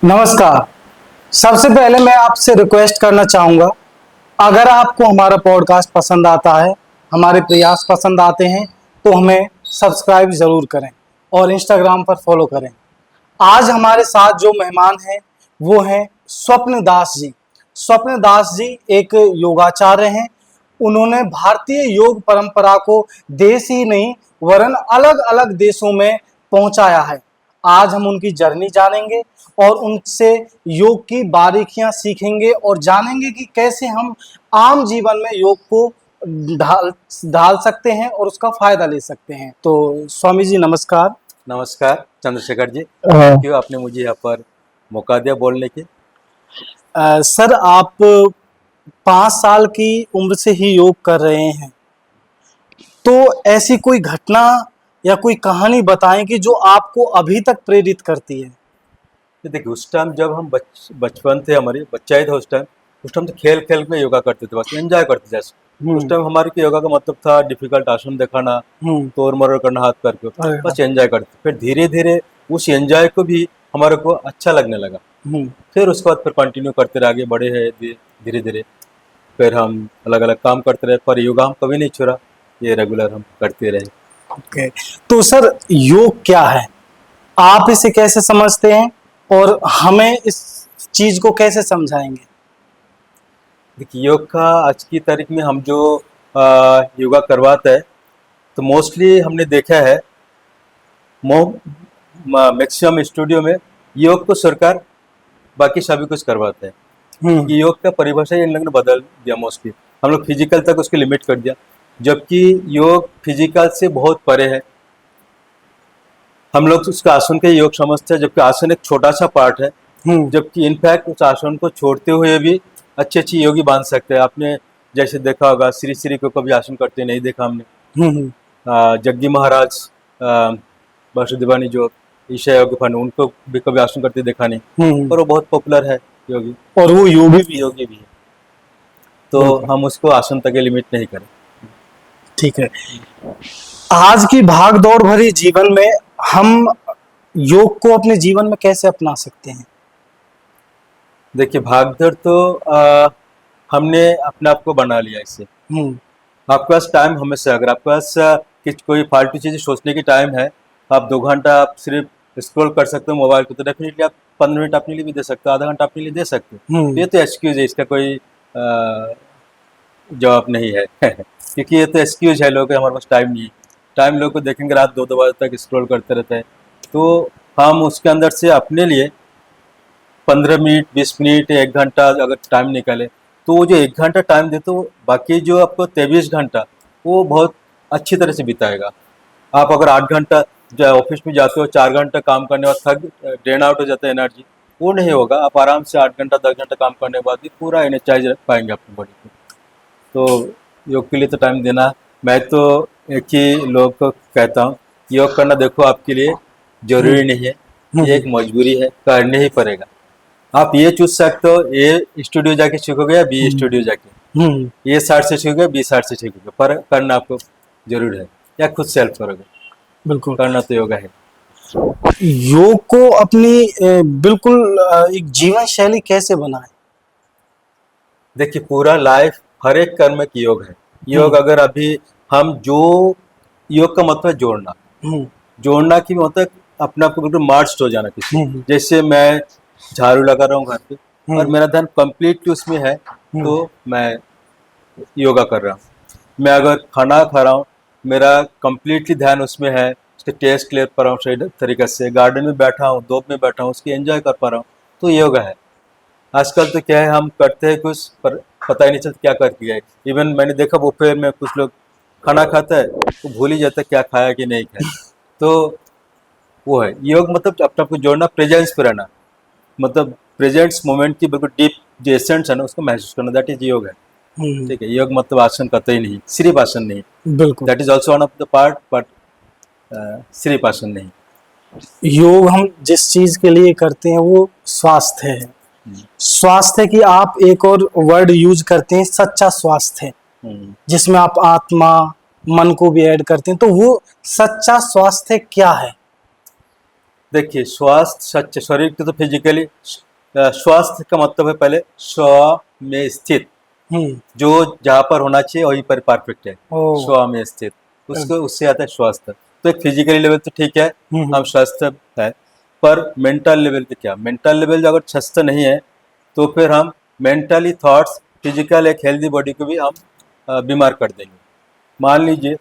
नमस्कार। सबसे पहले मैं आपसे रिक्वेस्ट करना चाहूँगा, अगर आपको हमारा पॉडकास्ट पसंद आता है, हमारे प्रयास पसंद आते हैं, तो हमें सब्सक्राइब ज़रूर करें और इंस्टाग्राम पर फॉलो करें। आज हमारे साथ जो मेहमान हैं, वो हैं स्वप्न दास जी। स्वप्न दास जी एक योगाचार्य हैं। उन्होंने भारतीय योग परंपरा को देश ही नहीं वरन अलग-अलग देशों में पहुंचाया है। आज हम उनकी जर्नी जानेंगे और उनसे योग की बारीकियां सीखेंगे और जानेंगे कि कैसे हम आम जीवन में योग को ढाल ढाल सकते हैं और उसका फायदा ले सकते हैं। तो स्वामी जी नमस्कार। नमस्कार चंद्रशेखर जी, क्यों आपने मुझे यहाँ पर मौका दिया बोलने के। सर, आप 5 साल की उम्र से ही योग कर रहे हैं, तो ऐसी कोई घटना या कोई कहानी बताएं कि जो आपको अभी तक प्रेरित करती है। देखिए, उस टाइम जब हम बचपन थे, हमारे बच्चा ही था उस टाइम तो खेल खेल में योगा करते थे, बस एंजॉय करते थे। उस टाइम हमारे को योगा का मतलब था डिफिकल्ट आसन दिखाना, तोड़ मरोड़ करना हाथ पैर को, बस एंजॉय करते। फिर धीरे धीरे उस एंजॉय को भी हमारे को अच्छा लगने लगा। फिर उसके बाद फिर कंटिन्यू करते रहे, आगे बढ़े हैं धीरे धीरे। फिर हम अलग अलग काम करते रहे, पर योगा हम कभी नहीं छोड़ा, ये रेगुलर हम करते रहे। ओके, तो सर योग क्या है, आप इसे कैसे समझते हैं और हमें इस चीज को कैसे समझाएंगे। देखिए, योग का आज की तारीख में हम जो योगा करवाते हैं, तो मोस्टली हमने देखा है मैक्सिमम स्टूडियो में योग को सरकार बाकी सभी कुछ करवाते हैं। कि योग का परिभाषा इन लोगों ने बदल दिया। मोस्टली हम लोग फिजिकल तक उसके लिमिट कर दिया, जबकि योग फिजिकल से बहुत परे है। हम लोग उसका आसन के योग समझते हैं, जबकि आसन एक छोटा सा पार्ट है। जबकि इनफैक्ट उस आसन को छोड़ते हुए भी अच्छी अच्छी योगी बांध सकते हैं। आपने जैसे देखा होगा, श्री श्री को कभी आसन करते नहीं देखा हमने। जग्गी महाराज, वासुदेवानी जो ईशा योगी फन, उनको भी कभी आसन करते देखा नहीं, पर वो बहुत पॉपुलर है योगी, और वो योगी भी है। तो हम उसको आसन तक लिमिट नहीं करें। ठीक है, आज की भाग दौड़ भरी जीवन में हम योग को अपने जीवन में कैसे अपना सकते हैं। देखिए, भागदौड़ तो हमने अपने आप को बना लिया इससे। आपके पास टाइम हमेशा, अगर आपके पास कोई फालतू चीज़ सोचने की टाइम है, आप 2 घंटा आप सिर्फ स्क्रॉल कर सकते हो मोबाइल को, तो डेफिनेटली आप 15 मिनट अपने लिए भी दे सकते हो, आधा घंटा अपने लिए दे सकते हो। ये तो एक्सक्यूज है, इसका कोई जवाब नहीं है क्योंकि ये तो एक्सक्यूज है लोगों के, हमारे पास टाइम नहीं है। टाइम लोगों को देखेंगे रात 2-2 बजे तक स्क्रॉल करते रहते हैं, तो हम उसके अंदर से अपने लिए 15 मिनट 20 मिनट 1 घंटा अगर टाइम निकाले, तो वो जो 1 घंटा टाइम दे, तो बाकी जो आपको 23 घंटा वो बहुत अच्छी तरह से बिताएगा। आप अगर 8 घंटा ऑफिस में जाते हो, 4 घंटा काम करने के बाद थक ड्रेन आउट हो जाता है एनर्जी, वो नहीं होगा। आप आराम से 8 घंटा 10 घंटा काम करने के बाद भी पूरा एनर्जाइज रख पाएंगे अपनी बॉडी को। तो योग के लिए तो टाइम देना, मैं तो एक ही लोग को कहता हूँ, योग करना देखो आपके लिए जरूरी नहीं है, ये एक मजबूरी है, करने ही पड़ेगा। आप ये चूज सकते हो, ए स्टूडियो जाके सीखोगे या बी स्टूडियो जाके, ये साइड से सीखोगे बी साइड से सीखोगे, पर करना आपको जरूर है, या खुद सेल्फ करोगे। बिल्कुल, करना तो योगा है। योग को अपनी बिल्कुल एक जीवन शैली कैसे बनाए। देखिए, पूरा लाइफ हर एक कर्म की योग है। योग अगर अभी हम जो योग का मतलब है जोड़ना की मतलब अपने आप को बिल्कुल मार्च हो जाना किसी। जैसे मैं झाड़ू लगा रहा हूँ घर पे और मेरा ध्यान कंप्लीटली उसमें है, तो मैं योगा कर रहा हूँ। मैं अगर खाना खा रहा हूँ, मेरा कंप्लीटली ध्यान उसमें है, उसके टेस्ट क्लियर कर रहा हूँ सही तरीके से, गार्डन में बैठा हूँ, धूप में बैठा हूँ, उसकी एंजॉय कर पा रहा हूँ, तो योगा है। आजकल तो क्या है, हम करते हैं कुछ पर पता ही नहीं चलता क्या कर दिया है। इवन मैंने देखा बुफे में कुछ लोग खाना खाता है तो भूल ही जाता है क्या खाया कि नहीं खाया। तो वो है योग, मतलब अपने आप को जोड़ना, प्रेजेंस पे रहना, मतलब प्रेजेंट्स मोमेंट की बिल्कुल डीप जो एसेंस है ना, उसको महसूस करना, दैट इज योग है। ठीक है, योग मतलब आसन कतई नहीं, सिर्फ आसन नहीं, बिल्कुल, that is also one of the part, but सिर्फ आसन नहीं। योग हम जिस चीज के लिए करते हैं वो स्वास्थ्य है। स्वास्थ्य की आप एक और वर्ड यूज करते हैं, सच्चा स्वास्थ्य, जिसमें आप आत्मा मन को भी ऐड करते हैं, तो वो सच्चा स्वास्थ्य क्या है। देखिए स्वास्थ्य सच्चे शरीर के तो फिजिकली स्वास्थ्य का मतलब है पहले स्व में स्थित, जो जहाँ पर होना चाहिए वहीं पर परफेक्ट है, ओ। स्व में स्थित, उसको उससे आता है स्वास्थ्य। तो एक फिजिकली लेवल तो ठीक है, हम स्वस्थ है, पर मेंटल लेवल पे क्या, मेंटल लेवल अगर स्वस्थ नहीं है तो फिर हम मेंटली थॉट्स फिजिकल एक हेल्दी बॉडी को भी हम बीमार कर देंगे। मान लीजिए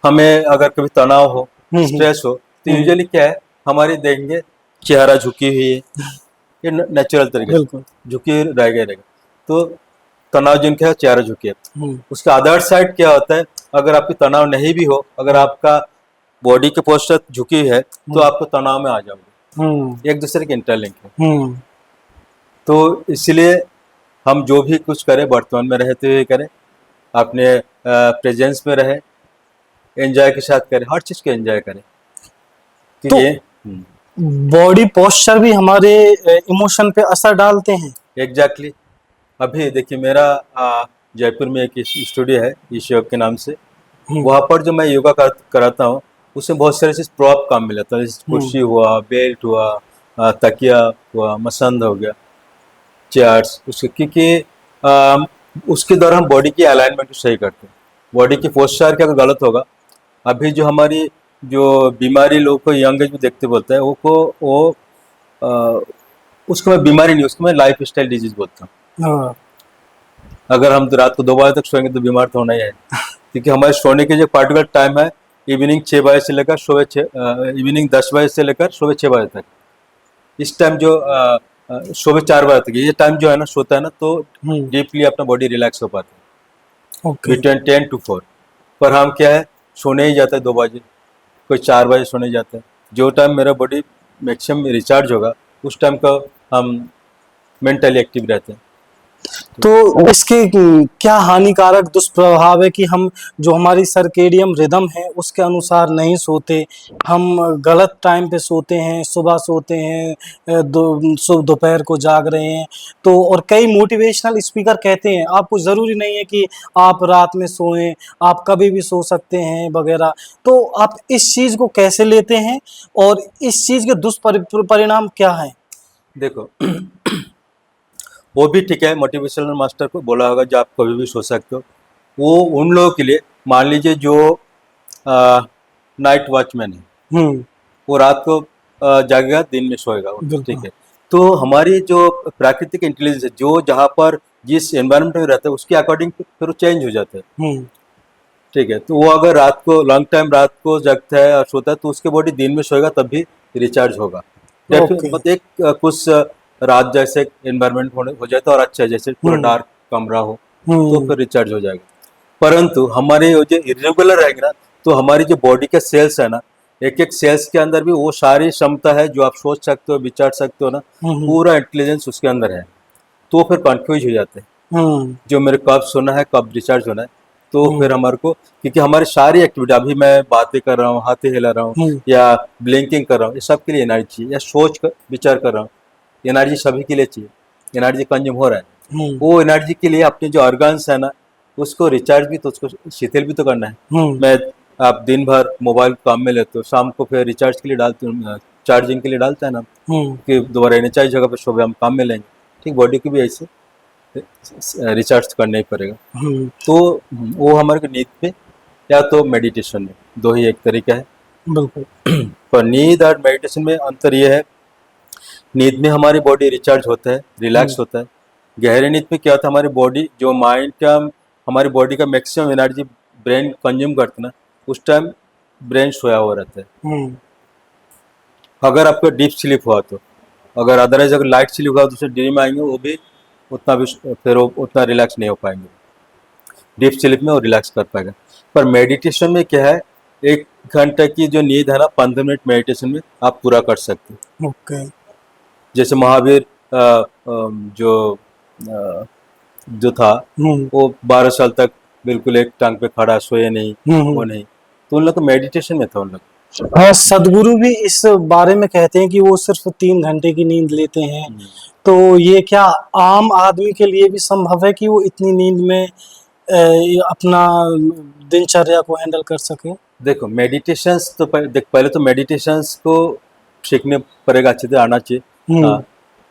हमें अगर कभी तनाव हो, स्ट्रेस हो, तो यूजुअली क्या है, हमारी देखेंगे चेहरा झुकी हुई है, ये नेचुरल तरीके से झुकी रहेगा। तो तनाव जिनका है चेहरा झुकी है। उसका अदर साइड क्या होता है, अगर आपकी तनाव नहीं भी हो, अगर आपका बॉडी के पोस्चर झुकी है तो आपको तनाव में आ जाओगे, एक दूसरे के इंटरलिंक है। तो इसलिए हम जो भी कुछ करें वर्तमान में रहते हुए करें, अपने प्रेजेंस में रहे, एंजॉय के साथ करें, हर चीज को एंजॉय करें। तो ये बॉडी पोस्चर भी हमारे इमोशन पे असर डालते हैं। एग्जैक्टली। अभी देखिए मेरा जयपुर में एक स्टूडियो है ईश योग के नाम से, वहाँ पर जो मैं योगा कराता हूँ उसमें बहुत सारे चीज प्रॉप काम में लेता है, जैसे कुर्सी हुआ, बेल्ट हुआ, तकिया हुआ, मसंद हो गया, चेयर्स, उसके क्योंकि उसके द्वारा हम बॉडी की अलाइनमेंट को सही करते हैं। बॉडी की पोस्चर क्या गलत होगा, अभी जो हमारी जो बीमारी लोग को यंग एज में देखते बोलता है वो उसको मैं बीमारी नहीं, उसको मैं लाइफ स्टाइल डिजीज बोलता हूँ। अगर हम रात को 2 बजे तक सोएंगे तो बीमार तो होना ही है, क्योंकि हमारे सोने के जो पार्टिकुलर टाइम है इवनिंग 6 बजे से लेकर इवनिंग 10 बजे से लेकर सुबह 6 बजे तक, इस टाइम जो सुबह 4 बजे तक ये टाइम जो है ना सोता है ना, तो डीपली अपना बॉडी रिलैक्स हो पाता है बिटवीन 10 to 4। पर हम क्या है, सोने ही जाता है 2 बजे, कोई 4 बजे सोने जाता है। जो टाइम मेरा बॉडी मैक्सिमम रिचार्ज होगा उस टाइम का हम मेंटली एक्टिव रहते हैं। तो इसके क्या हानिकारक दुष्प्रभाव है कि हम जो हमारी सर्केडियम रिदम है उसके अनुसार नहीं सोते, हम गलत टाइम पे सोते हैं, सुबह सोते हैं, दोपहर को जाग रहे हैं। तो और कई मोटिवेशनल स्पीकर कहते हैं आपको ज़रूरी नहीं है कि आप रात में सोएं, आप कभी भी सो सकते हैं वगैरह। तो आप इस चीज़ को कैसे लेते हैं और इस चीज़ के दुष्परिणाम क्या हैं? देखो वो भी ठीक है, मोटिवेशनल मास्टर को बोला होगा जो आप कभी भी सो सकते हो, वो उन लोगों के लिए, मान लीजिए जो नाइट वॉचमैन है, वो रात को जागेगा, दिन में सोएगा, ठीक है। तो हमारी जो प्राकृतिक इंटेलिजेंस है, जो जहाँ पर जिस एनवायरनमेंट में रहता है उसके अकॉर्डिंग फिर वो चेंज हो जाता है, ठीक है। तो वो अगर रात को लॉन्ग टाइम रात को जगता है और सोता है तो उसके बॉडी दिन में सोएगा तब भी रिचार्ज होगा। मतलब एक कुछ रात जैसे एनवायरनमेंट हो जाए तो और अच्छा है, जैसे पूरा डार्क कमरा हो तो फिर रिचार्ज हो जाएगा। परंतु हमारे जो इरेगुलर रहेगा ना, तो हमारी जो बॉडी के सेल्स है ना, एक एक सेल्स के अंदर भी वो सारी क्षमता है जो आप सोच सकते हो, विचार सकते हो ना, पूरा इंटेलिजेंस उसके अंदर है। तो फिर कंफ्यूज हो जाते हैं जो मेरे कब सोना है कब रिचार्ज होना है। तो फिर हमारे को, क्योंकि हमारी सारी एक्टिविटी, अभी मैं बातें कर रहा हूँ, हाथे हिला रहा हूँ या ब्लिंकिंग कर रहा हूँ, ये सब के लिए एनर्जी चाहिए, या सोच कर विचार कर रहा हूँ, एनर्जी सभी के लिए चाहिए, एनर्जी कंज्यूम हो रहा है। वो एनर्जी के लिए अपने जो ऑर्गन्स है ना उसको रिचार्ज भी तो, उसको शिथिल भी तो करना है। मैं आप दिन भर मोबाइल काम में लेते हो, शाम को फिर रिचार्ज के लिए डालते हो, चार्जिंग के लिए डालते हैं ना, कि दोबारा एनर्जाइज जगह पर सुबह हम काम में लेंगे, ठीक। बॉडी को भी ऐसे रिचार्ज करना ही पड़ेगा। तो वो हमारे नींद पे या तो मेडिटेशन में, दो ही एक तरीका है। बिल्कुल। पर नींद और मेडिटेशन में अंतर ये है, नींद में हमारी बॉडी रिचार्ज होता है, रिलैक्स होता है। गहरे नींद में क्या होता है, हमारी बॉडी जो माइंड का, हमारी बॉडी का मैक्सिमम एनर्जी ब्रेन कंज्यूम करता है ना, उस टाइम ब्रेन सोया हुआ रहता है। अगर आपको डीप स्लीप हुआ तो, अगर अदरवाइज अगर लाइट स्लीप हुआ तो उससे ड्रीम आएंगे, वो भी उतना भी फिर वो उतना रिलैक्स नहीं हो पाएंगे। डीप स्लीप में वो रिलैक्स कर पाएगा। पर मेडिटेशन में क्या है, 1 घंटे की जो नींद है ना, 15 मिनट मेडिटेशन में आप पूरा कर सकते हो। ओके। जैसे महावीर जो था वो 12 साल तक बिल्कुल एक टांग पे खड़ा, सोए नहीं, वो नहीं, तो उन लोग तो मेडिटेशन में था उन लोग। हाँ, सदगुरु भी इस बारे में कहते हैं कि वो सिर्फ 3 घंटे की नींद लेते हैं। तो ये क्या आम आदमी के लिए भी संभव है कि वो इतनी नींद में अपना दिनचर्या को हैंडल कर सके? देखो मेडिटेशंस तो पहले तो मेडिटेशंस को सीखने पड़ेगा, अच्छे से आना चाहिए। हम्म। हाँ,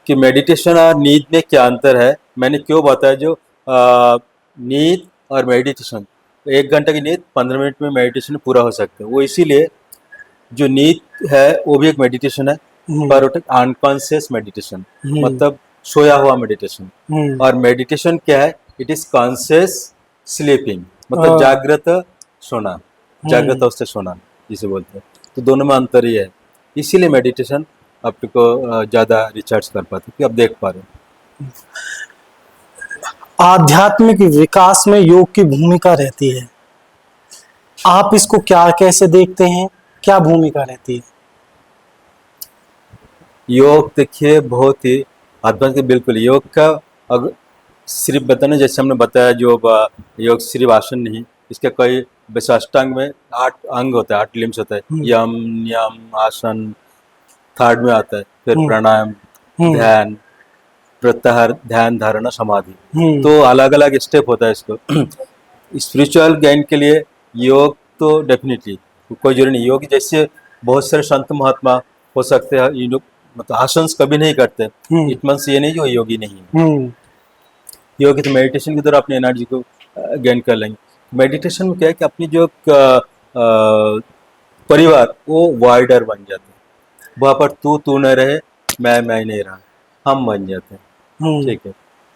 कि मेडिटेशन और नींद में क्या अंतर है, मैंने क्यों बताया। जो नींद और मेडिटेशन, 1 घंटे की नींद 15 मिनट में मेडिटेशन पूरा हो सकता है। वो इसीलिए जो नींद है वो भी एक मेडिटेशन है, पर वो अनकॉन्शियस मेडिटेशन, मतलब सोया हुआ मेडिटेशन। और मेडिटेशन क्या है, इट इज कॉन्शियस स्लीपिंग, मतलब जागृत सोना, जागृत अवस्था सोना जिसे बोलते हैं। तो दोनों में अंतर ही है, इसीलिए मेडिटेशन आपको ज़्यादा रिचार्ज कर पाते, कि आप देख पा रहे हो। आध्यात्मिक विकास में योग की भूमिका रहती है, आप इसको क्या कैसे देखते हैं, क्या भूमिका रहती है? योग देखिए बहुत ही आध्यात्मिक, बिल्कुल योग का अगर सिर्फ बताना, जैसे हमने बताया जो योग सिर्फ आसन नहीं, इसके कई विशिष्टांग में 8 अंग होता है, 8 लिम्स होता है। यम नियम आसन थर्ड में आता है, फिर प्राणायाम, ध्यान, प्रत्याहार, ध्यान धारणा समाधि। तो अलग अलग स्टेप होता है इसको। स्पिरिचुअल ज्ञान के लिए योग तो डेफिनेटली कोई जरूरी नहीं। योग जैसे बहुत सारे संत महात्मा हो सकते हैं, मतलब आसन कभी नहीं करते, इट मीन्स ये नहीं जो योगी नहीं है। योगी तो मेडिटेशन की तरह अपनी एनर्जी को गेन कर लेंगे। मेडिटेशन में क्या है कि अपनी जो परिवार वो वाइडर बन जाते हैं, वहाँ पर तू न रहे, मैं नहीं रहा, हम बन जाते हैं। ठीक है,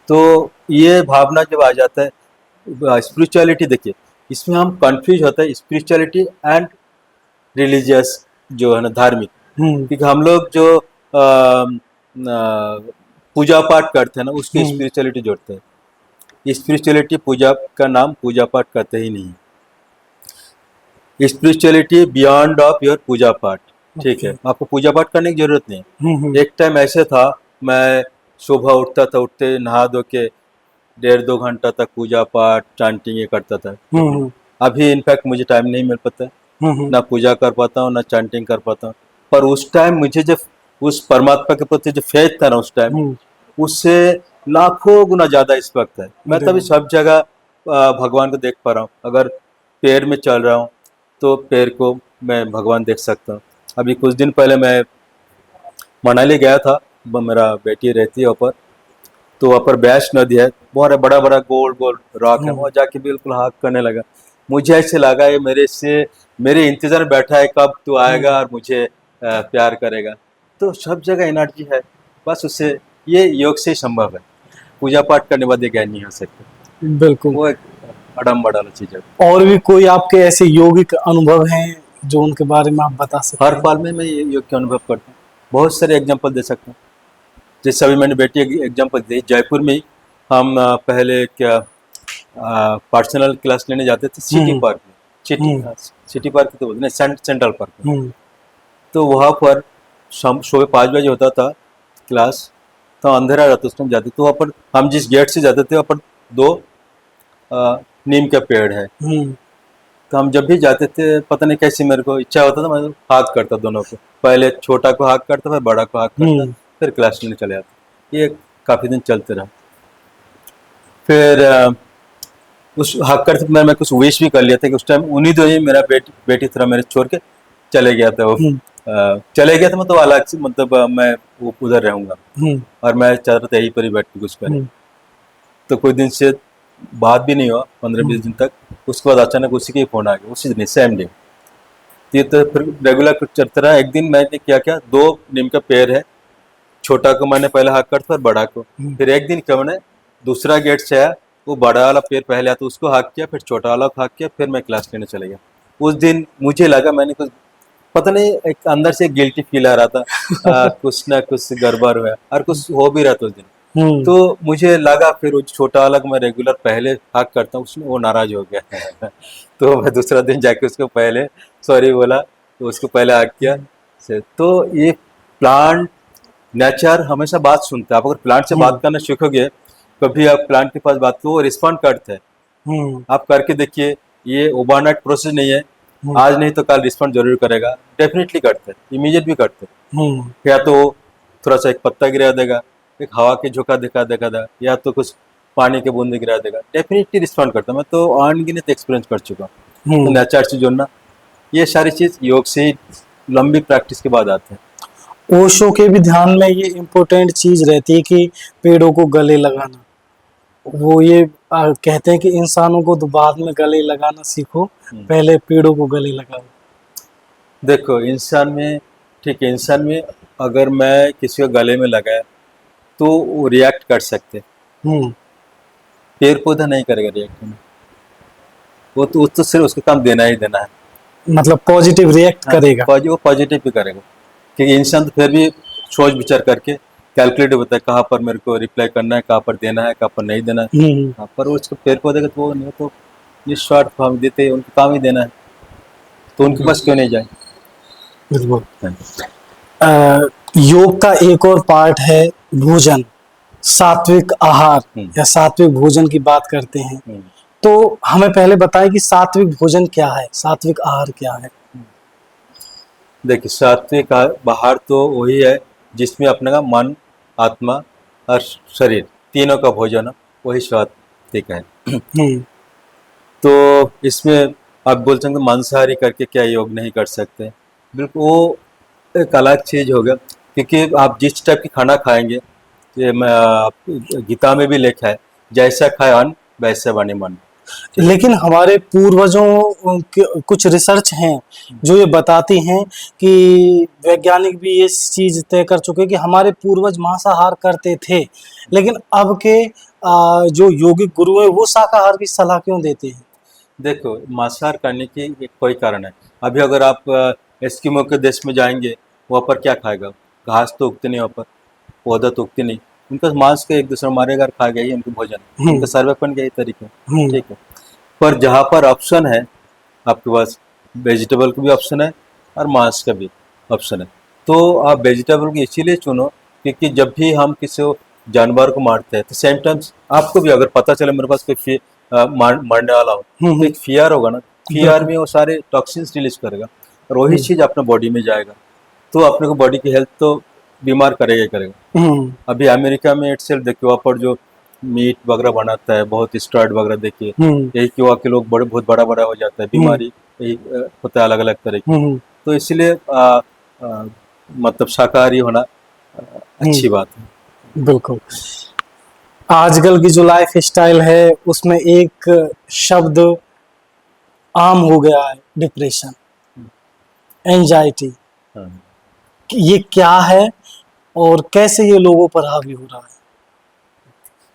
तो ये भावना जब आ जाता है, स्पिरिचुअलिटी देखिए इसमें हम कंफ्यूज होता है, स्पिरिचुअलिटी एंड रिलीजियस जो है ना, धार्मिक। क्योंकि हम लोग जो पूजा पाठ करते हैं ना, उसकी स्पिरिचुअलिटी जोड़ते हैं। स्पिरिचुअलिटी पूजा का नाम पूजा पाठ करते ही नहीं, स्पिरिचुअलिटी बियॉन्ड ऑफ योर पूजा पाठ। ठीक है, आपको पूजा पाठ करने की जरूरत नहीं। एक टाइम ऐसे था, मैं सुबह उठता था, उठते नहा धो के 1.5-2 घंटा तक पूजा पाठ चांटिंग ये करता था। अभी इनफैक्ट मुझे टाइम नहीं मिल पाता, ना पूजा कर पाता हूँ ना चांटिंग कर पाता हूँ। पर उस टाइम मुझे जब उस परमात्मा के प्रति जो फेथ था ना, उस टाइम उससे लाखों गुना ज्यादा इस वक्त है। मैं तभी सब जगह भगवान को देख पा रहा हूँ। अगर पैर में चल रहा हूँ तो पैर को मैं भगवान देख सकता हूँ। अभी कुछ दिन पहले मैं मनाली गया था, मेरा बेटी रहती है वहाँ पर, तो वहाँ पर बैश नदी है, बहुत बड़ा बड़ा गोल गोल रॉक है, वहाँ जाके बिल्कुल हाथ करने लगा। मुझे ऐसे लगा ये मेरे इंतजार में बैठा है, कब तू आएगा और मुझे प्यार करेगा। तो सब जगह एनर्जी है, बस उससे ये योग से ही संभव है। पूजा पाठ करने बाद ये ज्ञान नहीं हो सकता। बिल्कुल, वो एक अड़म्बड़ वाला चीज है। और भी कोई आपके ऐसे यौगिक अनुभव हैं जो उनके बारे में आप बता सकते हर हैं? पल में मैं ये योग के अनुभव करता हूँ, बहुत सारे एग्जाम्पल दे सकता हूँ। जैसे अभी मैंने बेटी एग्जाम्पल दी, जयपुर में ही हम पहले क्या पर्सनल क्लास लेने जाते थे सिटी पार्क में, सिटी पार्क तो बोलते नहीं, सेंट्रल पार्क में। तो वहाँ पर सुबह 5 बजे होता था क्लास, तो अंधेरा रहता उस टाइम जाते, तो वहाँ पर हम जिस गेट से जाते थे वहाँ पर 2 नीम का पेड़ है। तो हम जब भी जाते थे, पता नहीं कैसे मेरे को इच्छा होता था, मैं हाथ करता दोनों को, पहले छोटा को हाथ करता, फिर बड़ा को हाथ करता, फिर क्लास लेने चले जाते। ये काफ़ी दिन चलते रहा। फिर उस हाथ करते मैं कुछ विश भी कर लिया था कि उस टाइम उन्हीं दो ही मेरा बेटी तरह मेरे छोड़ के चले गया था वो। चले गया था मतलब अलग से, मतलब मैं वो उधर रहूँगा और मैं चाहता था यहीं पर ही बैठ के कुछ करें। तो कुछ दिन से बात भी नहीं हुआ, 15-20 दिन तक। उसके बाद अचानक उसी के फोन आ गया, उसी दिन सेम डे। तो फिर रेगुलर चलता रहा। एक दिन मैंने क्या किया, 2 नीम का पेड़ है, छोटा को मैंने पहले हाथ करता, फिर बड़ा को। फिर एक दिन क्या, मैंने दूसरा गेट से आया, वो बड़ा वाला पेड़ पहले आया तो उसको हाथ किया, फिर छोटा वाला को हाथ किया, फिर मैं क्लास लेने चले गया। उस दिन मुझे लगा मैंने कुछ, पता नहीं, एक अंदर से गिल्टी फील आ रहा था, कुछ ना कुछ गड़बड़ हुआ और कुछ हो भी रहा था उस दिन। तो मुझे लगा, फिर वो छोटा वाला को मैं रेगुलर पहले हाथ करता हूँ, उसमें वो नाराज हो गया। तो मैं दूसरा दिन जाके उसको पहले सॉरी बोला, तो उसको पहले हाथ किया से। तो ये प्लांट नेचर हमेशा बात सुनता है। आप अगर प्लांट से बात करना सीखोगे, कभी आप प्लांट के पास बात करो, वो रिस्पॉन्ड करते हैं। आप करके देखिए, ये ओवरनाइट प्रोसेस नहीं है, आज नहीं तो कल रिस्पॉन्ड जरूर करेगा। डेफिनेटली करते हैं, इमीडिएट भी करते हैं। या तो थोड़ा सा एक पत्ता गिरा देगा, एक हवा के झोंका दिखा देगा, या तो कुछ पानी के बूंदे गिरा देगा, डेफिनेटली रिस्पॉन्ड करता है। मैं तो अनगिनत एक्सपीरियंस कर चुका हूँ। तो नेचर से जुड़ना, ये सारी चीज योग से ही लंबी प्रैक्टिस के बाद आते हैं। ओशो के भी ध्यान में ये इम्पोर्टेंट चीज रहती है कि पेड़ों को गले लगाना। वो ये कहते हैं कि इंसानों को तो बाद में गले लगाना सीखो, पहले पेड़ों को गले लगाओ। देखो इंसान में, ठीक है, इंसान में अगर मैं किसी को गले में लगाया तो वो रिएक्ट कर सकते, हम्म पेड़ पौधा नहीं करेगा रिएक्ट में। वो तो सिर्फ उसका काम देना ही देना है। मतलब पॉजिटिव रिएक्ट हाँ, करेगा। वो पॉजिटिव भी करेगा, क्योंकि इंसान तो फिर भी सोच विचार करके कैलकुलेट होता है कहाँ पर मेरे को रिप्लाई करना है, कहाँ पर देना है, कहाँ पर नहीं देना है। हाँ, पर वो उसको पेड़ पौधे का तो वो नहीं, तो निस्वार्थ भाव देते हैं, उनको काम ही देना है, तो उनके पास क्यों नहीं जाए। बिल्कुल। हाँ। योग का एक और पार्ट है भोजन, सात्विक आहार या सात्विक भोजन की बात करते हैं। तो हमें पहले बताएं कि सात्विक भोजन क्या है, सात्विक आहार क्या है। देखिए सात्विक आहार तो वही है जिसमें अपने का मन, आत्मा और शरीर तीनों का भोजन है, वही सात्विक है। हम्म तो इसमें आप बोल सकते हैं मांसाहारी करके क्या योग नहीं कर सकते, बिल्कुल वो एक अलग चीज हो गया, क्योंकि आप जिस टाइप की खाना खाएंगे, ये मैं गीता में भी लिखा है, जैसा खाए अन्न वैसे बने मन। ठीक है। लेकिन हमारे पूर्वजों के कुछ रिसर्च हैं जो ये बताती हैं कि वैज्ञानिक भी ये चीज तय कर चुके हैं कि हमारे पूर्वज मांसाहार करते थे, लेकिन अब के जो योगिक गुरु हैं वो शाकाहार की सलाह क्यों देते हैं। देखो मांसाहार करने की एक कोई कारण है। अभी अगर आप एस्किमो के देश में जाएंगे, वहाँ पर क्या खाएगा, घास तो उगती नहीं वहाँ पर, पौधा तो उगती नहीं, उनका मांस का एक दूसरे मारे घर खा गया ही उनका भोजन, उनका सर्वैपन का यही तरीका है। ठीक है, पर जहाँ पर ऑप्शन है आपके पास, वेजिटेबल का भी ऑप्शन है और मांस का भी ऑप्शन है, तो आप वेजिटेबल को इसीलिए चुनो क्योंकि जब भी हम किसी जानवर को मारते हैं तो सेम टाइम आपको भी अगर पता चले मेरे पास कोई मारने वाला हो, तो एक फियर होगा ना, फियर में वो सारे टॉक्सिन्स रिलीज करेगा और वही चीज अपने बॉडी में जाएगा, तो अपने को बॉडी की हेल्थ तो बीमार करेगा ही करेगा। अभी अमेरिका में इटसेल्फ देखिए, वहाँ पर जो मीट वगैरह बनाता है, बहुत स्टर्ड वगैरह देखिए, यही कि वहाँ के लोग बड़े बहुत बड़ा बड़ा हो जाता है, बीमारी यही होता है अलग अलग तरह की। तो इसलिए मतलब शाकाहारी होना अच्छी बात है। बिल्कुल। आजकल की जो लाइफ स्टाइल है उसमें एक शब्द आम हो गया है, डिप्रेशन, एंजाइटी। हाँ। ये क्या है और कैसे ये लोगों पर हावी हो रहा है।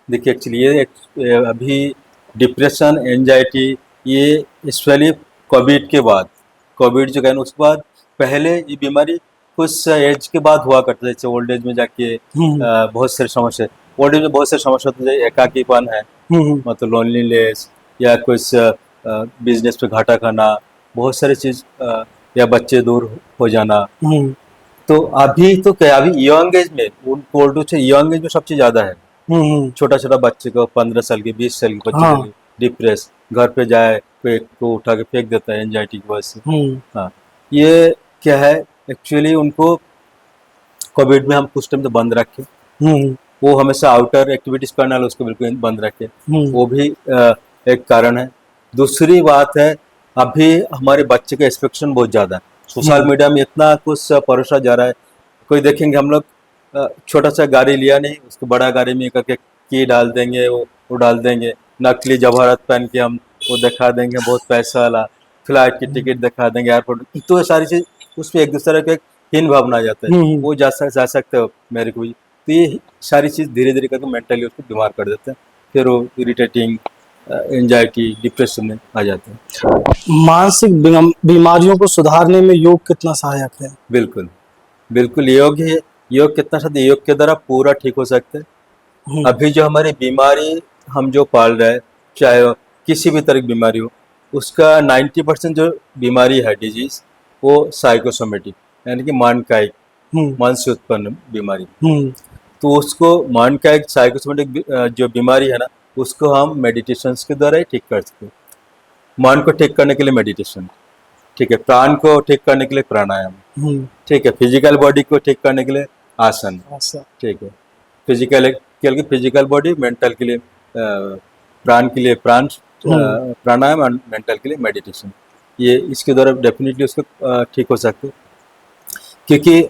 देखिए एक्चुअली ये अभी डिप्रेशन, एंजाइटी, ये स्पेशली कोविड के बाद, कोविड जो है ना उसके बाद, पहले ये बीमारी कुछ एज के बाद हुआ करता है, जैसे ओल्ड एज में जाके बहुत सारी समस्या, ओल्ड एज में बहुत सारी समस्या होती है, एकाकीपन है, मतलब लोनलीनेस, या कुछ बिजनेस पे घाटा खाना, बहुत सारी चीज, या बच्चे दूर हो जाना। तो अभी तो क्या, अभी यंग एज में, उनको ओल्ड से यंग एज में सबसे ज्यादा है। छोटा छोटा बच्चे को 15 साल की 20 साल की बच्चे हाँ। के लिए डिप्रेस, घर पे जाए कोई को उठा के फेंक देता है एंजाइटी की वजह से। हाँ, ये क्या है एक्चुअली, उनको कोविड में हम कुछ टाइम तो बंद रखे, वो हमेशा आउटर एक्टिविटीज करने वाले उसको बिल्कुल बंद रखे, वो भी एक कारण है। दूसरी बात है, अभी हमारे बच्चे का एक्सपेक्टेशन बहुत ज़्यादा है, सोशल मीडिया में इतना कुछ परोसा जा रहा है, कोई देखेंगे हम लोग छोटा सा गाड़ी लिया नहीं, उसको बड़ा गाड़ी में करके की डाल देंगे, वो डाल देंगे, नकली जवाहरात पहन के हम वो दिखा देंगे बहुत पैसा वाला, फ्लाइट की टिकट दिखा देंगे एयरपोर्ट, तो ये सारी चीज उसमें एक दूसरे का हीन भावना आ जाता है, वो जा सकते हो मेरे को भी, तो ये सारी चीज धीरे धीरे करके मेंटली उसको बीमार कर देते हैं, फिर वो इरिटेटिंग, एंजाइटी, डिप्रेशन में आ जाते हैं। मानसिक बीमारियों को सुधारने में योग कितना सहायक है। बिल्कुल बिल्कुल, योग है, योग कितना साथ योग के द्वारा पूरा ठीक हो सकते हैं। अभी जो हमारी बीमारी हम जो पाल रहे हैं, चाहे वो किसी भी तरह की बीमारी हो, उसका 90% जो बीमारी है डिजीज, वो साइकोसोमेटिक, यानी कि मानकायिक, मन से उत्पन्न बीमारी। तो उसको मानकायिक साइकोसोमेटिक जो बीमारी है ना, उसको हम मेडिटेशन के द्वारा ही ठीक कर सकते हैं। मन को ठीक करने के लिए मेडिटेशन, ठीक है, प्राण को ठीक करने के लिए प्राणायाम, ठीक है, फिजिकल बॉडी को ठीक करने के लिए आसन, ठीक है, फिजिकल बॉडी, मेंटल के लिए प्राण के लिए प्राणायाम, और मेंटल के लिए मेडिटेशन, ये इसके द्वारा डेफिनेटली उसको ठीक हो सकते, क्योंकि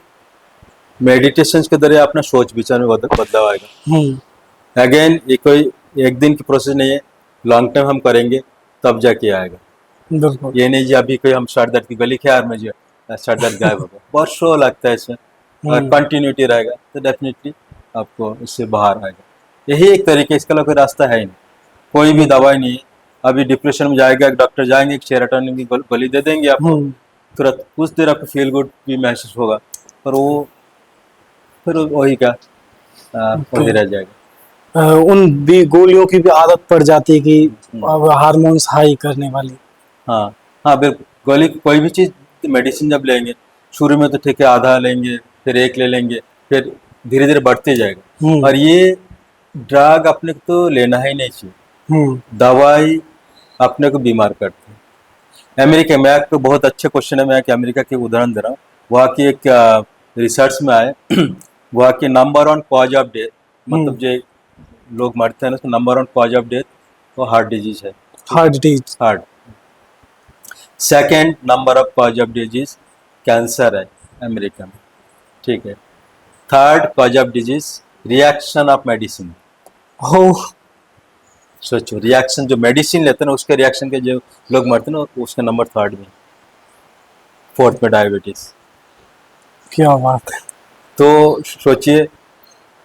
मेडिटेशन के द्वारा अपना सोच विचार में बदलाव आएगा। अगेन ये कोई एक दिन की प्रोसेस नहीं है, लॉन्ग टर्म हम करेंगे तब जाके आएगा। बिल्कुल। ये नहीं जी अभी कोई हम सर दर्द की गली के हार में जो सर दर्द गायब होगा, बहुत शो लगता है इसमें। अगर कंटिन्यूटी रहेगा तो डेफिनेटली आपको इससे बाहर आएगा। यही एक तरीके, इसका कोई रास्ता है ही नहीं, कोई भी दवाई नहीं है। अभी डिप्रेशन में जाएगा, एक डॉक्टर जाएंगे, एक सेरोटोनिन की गोली दे देंगे आपको, तुरंत कुछ देर आपको फील गुड भी महसूस होगा, पर वो फिर वही का वही रह जाएगा। उन भी गोलियों की भी आदत पड़ जाती है कि हार्मोन्स हाई करने वाली। हाँ हाँ बिल्कुल, गोली कोई भी चीज़ मेडिसिन जब लेंगे शुरू में तो ठीक है, आधा लेंगे, फिर एक ले लेंगे, फिर धीरे धीरे बढ़ते जाएगा। और ये ड्रग अपने को तो लेना ही नहीं चाहिए, दवाई अपने को बीमार करती है। अमेरिका में एक तो बहुत अच्छे क्वेश्चन है, मैं कि अमेरिका के उदाहरण दे रहा हूँ। वहाँ की एक रिसर्च में आए वहाँ की नंबर 1 कॉज ऑफ डेथ, मतलब जो लोग मरते हैं ना, उसका नंबर 1 कॉज ऑफ डेथ वो हार्ट डिजीज है। Heart second number of cause of disease cancer है अमेरिका में, ठीक है। Third cause of disease reaction of medicine. हो सोचो, रिएक्शन जो मेडिसिन लेते हैं ना उसके रिएक्शन के जो लोग मरते हैं ना, उसका नंबर 3rd में। 4th में डायबिटीज। क्या बात है। तो सोचिए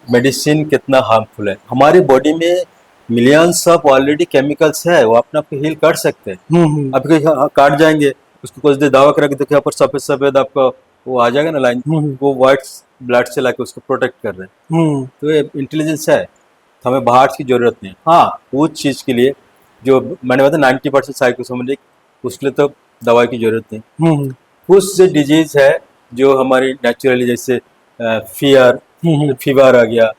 मेडिसिन कितना हार्मफुल है। हमारी बॉडी में मिलियंस ऑफ ऑलरेडी केमिकल्स है, वो अपने आप को हील कर सकते हैं। अब काट जाएंगे उसको, कुछ देर दवा करा के देखिए पर सफेद सफेद आपका वो आ जाएगा ना लाइन, वो व्हाइट ब्लड से लाके उसको प्रोटेक्ट कर रहे हैं। तो ये इंटेलिजेंस है, तो हमें बाहर की जरूरत नहीं। हाँ, उस चीज के लिए जो मैंने बताया 90% साइकोसोमेटिक, उसके लिए तो दवाई की जरूरत नहीं। कुछ जो डिजीज है जो हमारी नेचुरली, जैसे फीवर आ गया,